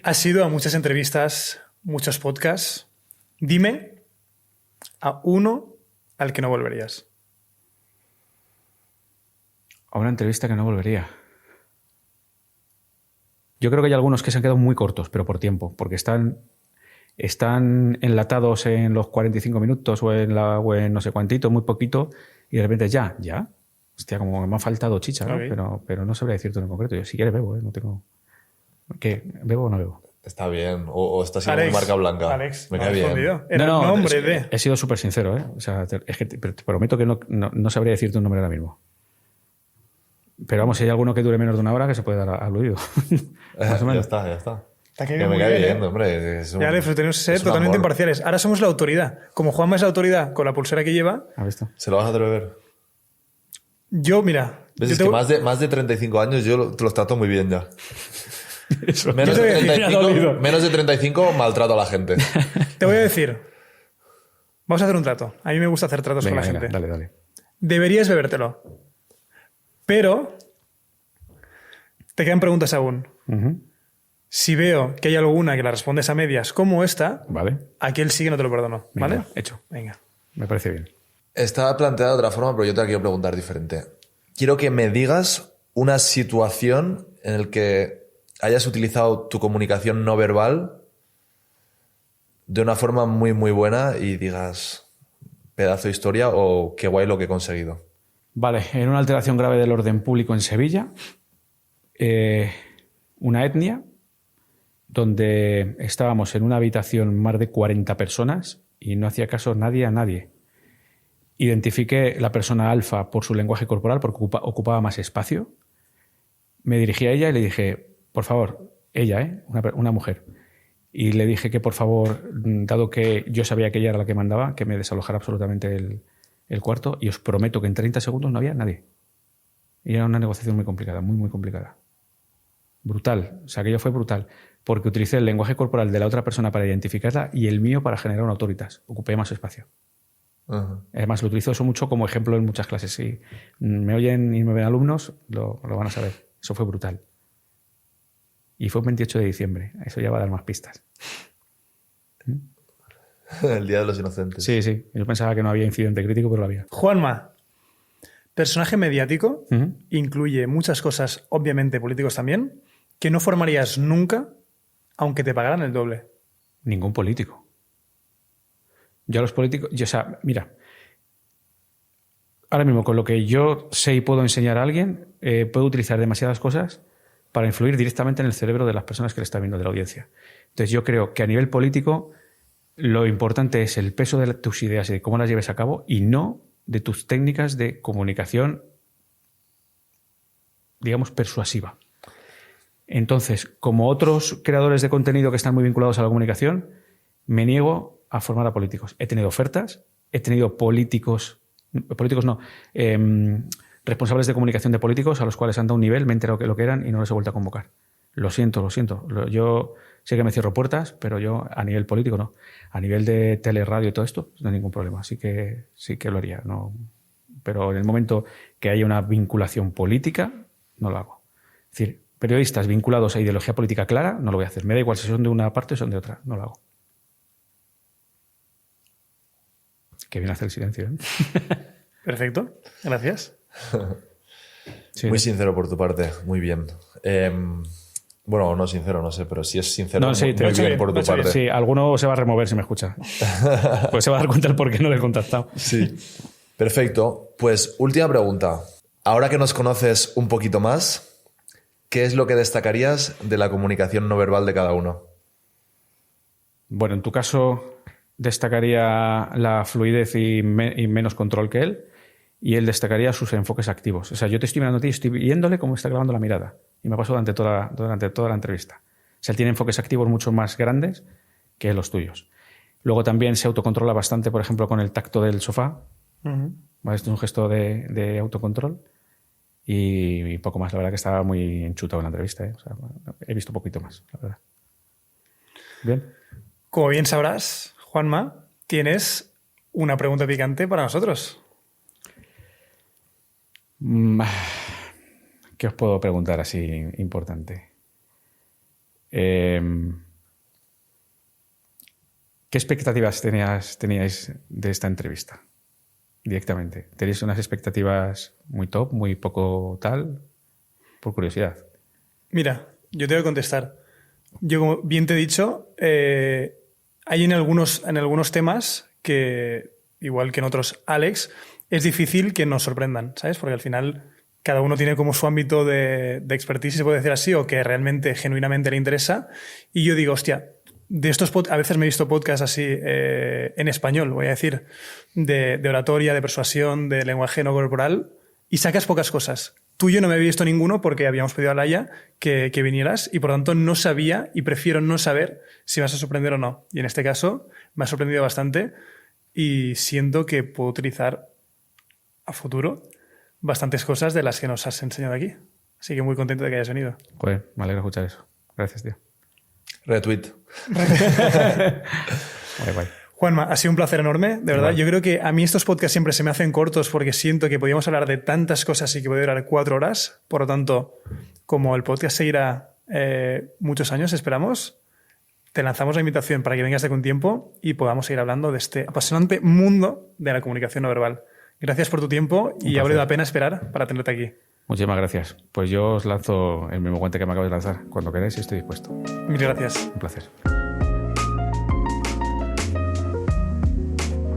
[SPEAKER 1] has ido a muchas entrevistas, muchos podcasts. Dime a uno al que no volverías.
[SPEAKER 2] A una entrevista que no volvería. Yo creo que hay algunos que se han quedado muy cortos, pero por tiempo, porque están enlatados en los 45 minutos o en no sé cuantito, muy poquito, y de repente ya. Hostia, como que me ha faltado chicha, ¿no?
[SPEAKER 1] Ok.
[SPEAKER 2] Pero no sabría decirte en concreto. Yo si quieres bebo, no tengo... ¿Qué? ¿Bebo o no bebo?
[SPEAKER 4] Está bien. O está siendo muy
[SPEAKER 1] Alex,
[SPEAKER 4] marca blanca.
[SPEAKER 1] Alex,
[SPEAKER 4] Me
[SPEAKER 1] no
[SPEAKER 4] cae
[SPEAKER 1] has
[SPEAKER 4] bien.
[SPEAKER 1] respondido. Era el nombre
[SPEAKER 2] es que
[SPEAKER 1] de...
[SPEAKER 2] he sido súper sincero, ¿eh? O sea, es que pero te prometo que no sabría decirte un nombre ahora mismo. Pero vamos, si hay alguno que dure menos de una hora, que se puede dar al oído. Más o
[SPEAKER 4] Ya
[SPEAKER 2] menos.
[SPEAKER 4] está.
[SPEAKER 1] Te ha
[SPEAKER 4] Que
[SPEAKER 1] caído
[SPEAKER 4] me
[SPEAKER 1] muy
[SPEAKER 4] cae
[SPEAKER 1] bien,
[SPEAKER 4] bien, hombre.
[SPEAKER 1] Ya, Alex, pero tenemos que ser
[SPEAKER 4] es un
[SPEAKER 1] totalmente
[SPEAKER 4] amor.
[SPEAKER 1] imparciales. Ahora somos la autoridad. Como Juanma es la autoridad con la pulsera que lleva,
[SPEAKER 2] ¿Has visto?
[SPEAKER 4] ¿Se lo vas a atrever?
[SPEAKER 1] yo, mira...
[SPEAKER 4] ¿Ves?
[SPEAKER 1] yo
[SPEAKER 4] Es
[SPEAKER 1] te-
[SPEAKER 4] que más de 35 años yo te los trato muy bien ya.
[SPEAKER 2] Eso.
[SPEAKER 4] Menos,
[SPEAKER 1] Yo te
[SPEAKER 4] de,
[SPEAKER 1] voy a decir,
[SPEAKER 4] 35,
[SPEAKER 2] me ha dolido.
[SPEAKER 4] menos de 35 maltrato a la gente.
[SPEAKER 1] Te voy a decir, vamos a hacer un trato. A mí me gusta hacer tratos
[SPEAKER 2] Venga,
[SPEAKER 1] con la
[SPEAKER 2] venga,
[SPEAKER 1] gente.
[SPEAKER 2] dale.
[SPEAKER 1] Deberías bebértelo. Pero te quedan preguntas aún.
[SPEAKER 2] Ujú.
[SPEAKER 1] Si veo que hay alguna que la respondes a medias como esta,
[SPEAKER 2] Vale.
[SPEAKER 1] aquel sí que no te lo perdono. ¿Vale?
[SPEAKER 2] Venga, hecho.
[SPEAKER 1] Venga.
[SPEAKER 2] Me parece bien.
[SPEAKER 4] Está planteada de otra forma, pero yo te la quiero preguntar diferente. Quiero que me digas una situación en la que hayas utilizado tu comunicación no verbal de una forma muy, muy buena y digas pedazo de historia o qué guay lo que he conseguido.
[SPEAKER 2] Vale, en una alteración grave del orden público en Sevilla, una etnia donde estábamos en una habitación más de 40 personas y no hacía caso nadie a nadie. Identifiqué la persona alfa por su lenguaje corporal porque ocupaba más espacio. Me dirigí a ella y le dije, por favor, ella, una mujer, y le dije que por favor, dado que yo sabía que ella era la que mandaba, que me desalojara absolutamente el cuarto, y os prometo que en 30 segundos no había nadie. Y era una negociación muy complicada, muy, muy complicada. Brutal. O sea, aquello fue brutal. Porque utilicé el lenguaje corporal de la otra persona para identificarla y el mío para generar una autoritas. Ocupé más espacio.
[SPEAKER 4] Ajá.
[SPEAKER 2] Además, lo utilizo eso mucho como ejemplo en muchas clases. Si me oyen y me ven alumnos, lo van a saber. Eso fue brutal. Y fue el 28 de diciembre. Eso ya va a dar más pistas.
[SPEAKER 4] El Día de los Inocentes.
[SPEAKER 2] Sí, sí. Yo pensaba que no había incidente crítico, pero lo había.
[SPEAKER 1] Juanma, personaje mediático,
[SPEAKER 2] Ujú.
[SPEAKER 1] incluye muchas cosas, obviamente políticos también, que no formarías nunca aunque te pagaran el doble.
[SPEAKER 2] Ningún político. Yo a los políticos... o sea, mira, ahora mismo con lo que yo sé y puedo enseñar a alguien, puedo utilizar demasiadas cosas para influir directamente en el cerebro de las personas que le están viendo, de la audiencia. Entonces yo creo que a nivel político lo importante es el peso de tus ideas y de cómo las lleves a cabo y no de tus técnicas de comunicación, digamos, persuasiva. Entonces, como otros creadores de contenido que están muy vinculados a la comunicación, me niego a formar a políticos. He tenido ofertas, he tenido responsables de comunicación de políticos a los cuales han dado un nivel, me he enterado que lo que eran y no les he vuelto a convocar. Lo siento. Yo sé que me cierro puertas, pero yo a nivel político no. A nivel de tele, radio y todo esto, no hay ningún problema. Así que sí que lo haría. No. Pero en el momento que haya una vinculación política, no lo hago. Es decir, periodistas vinculados a ideología política clara, no lo voy a hacer. Me da igual si son de una parte o son de otra. No lo hago. Qué bien hacer el silencio, ¿eh?
[SPEAKER 1] Perfecto, gracias.
[SPEAKER 2] Sí,
[SPEAKER 4] Muy sincero por tu parte, muy bien. Bueno, no sincero, no sé, pero si es sincero,
[SPEAKER 2] No, sí,
[SPEAKER 4] muy
[SPEAKER 2] te lo he hecho
[SPEAKER 4] bien
[SPEAKER 1] bien,
[SPEAKER 4] por
[SPEAKER 1] lo
[SPEAKER 4] tu
[SPEAKER 1] he hecho
[SPEAKER 4] parte.
[SPEAKER 2] Sí, alguno se va a remover si me escucha. Pues se va a dar cuenta el por qué no le he contactado.
[SPEAKER 4] Sí. Perfecto. Pues última pregunta. Ahora que nos conoces un poquito más, ¿qué es lo que destacarías de la comunicación no verbal de cada uno?
[SPEAKER 2] Bueno, en tu caso destacaría la fluidez y menos control que él. y él destacaría sus enfoques activos. O sea, yo te estoy mirando a ti y estoy viéndole cómo está clavando la mirada. Y me ha pasado durante toda la entrevista. O sea, él tiene enfoques activos mucho más grandes que los tuyos. Luego también se autocontrola bastante, por ejemplo, con el tacto del sofá. ¿Vale? Esto es un gesto de autocontrol. Y poco más. La verdad que estaba muy enchutado en la entrevista. O sea, he visto poquito más, la verdad. Bien.
[SPEAKER 1] Como bien sabrás, Juanma, tienes una pregunta picante para nosotros.
[SPEAKER 2] ¿Qué os puedo preguntar así importante? ¿Qué expectativas teníais de esta entrevista? Directamente. ¿Tenéis unas expectativas muy top, muy poco tal? Por curiosidad.
[SPEAKER 1] Mira, yo te voy a contestar. Yo, como bien te he dicho, hay en algunos temas que, igual que en otros, Alex, es difícil que nos sorprendan, ¿sabes? Porque al final cada uno tiene como su ámbito de expertise, se puede decir así, o que realmente, genuinamente le interesa. Y yo digo, hostia, de estos a veces me he visto podcasts así en español, voy a decir, de oratoria, de persuasión, de lenguaje no corporal, y sacas pocas cosas. Tuyo no me había visto ninguno porque habíamos pedido a Laia que vinieras y por lo tanto no sabía y prefiero no saber si me vas a sorprender o no. Y en este caso me ha sorprendido bastante y siento que puedo utilizar a futuro bastantes cosas de las que nos has enseñado aquí. Así que muy contento de que hayas venido.
[SPEAKER 2] Joder, me alegra escuchar eso. Gracias, tío.
[SPEAKER 4] Retweet.
[SPEAKER 2] Guay.
[SPEAKER 1] Juanma, ha sido un placer enorme, de verdad.
[SPEAKER 2] Igual.
[SPEAKER 1] Yo creo que a mí estos podcasts siempre se me hacen cortos porque siento que podíamos hablar de tantas cosas y que puede durar 4 horas. Por lo tanto, como el podcast seguirá muchos años, esperamos, te lanzamos la invitación para que vengas de con tiempo y podamos seguir hablando de este apasionante mundo de la comunicación no verbal. Gracias por tu tiempo y ha valido la pena esperar para tenerte aquí.
[SPEAKER 2] Muchísimas gracias. Pues yo os lanzo el mismo guante que me acabo de lanzar. Cuando queráis estoy dispuesto.
[SPEAKER 1] Mil gracias.
[SPEAKER 2] Un placer.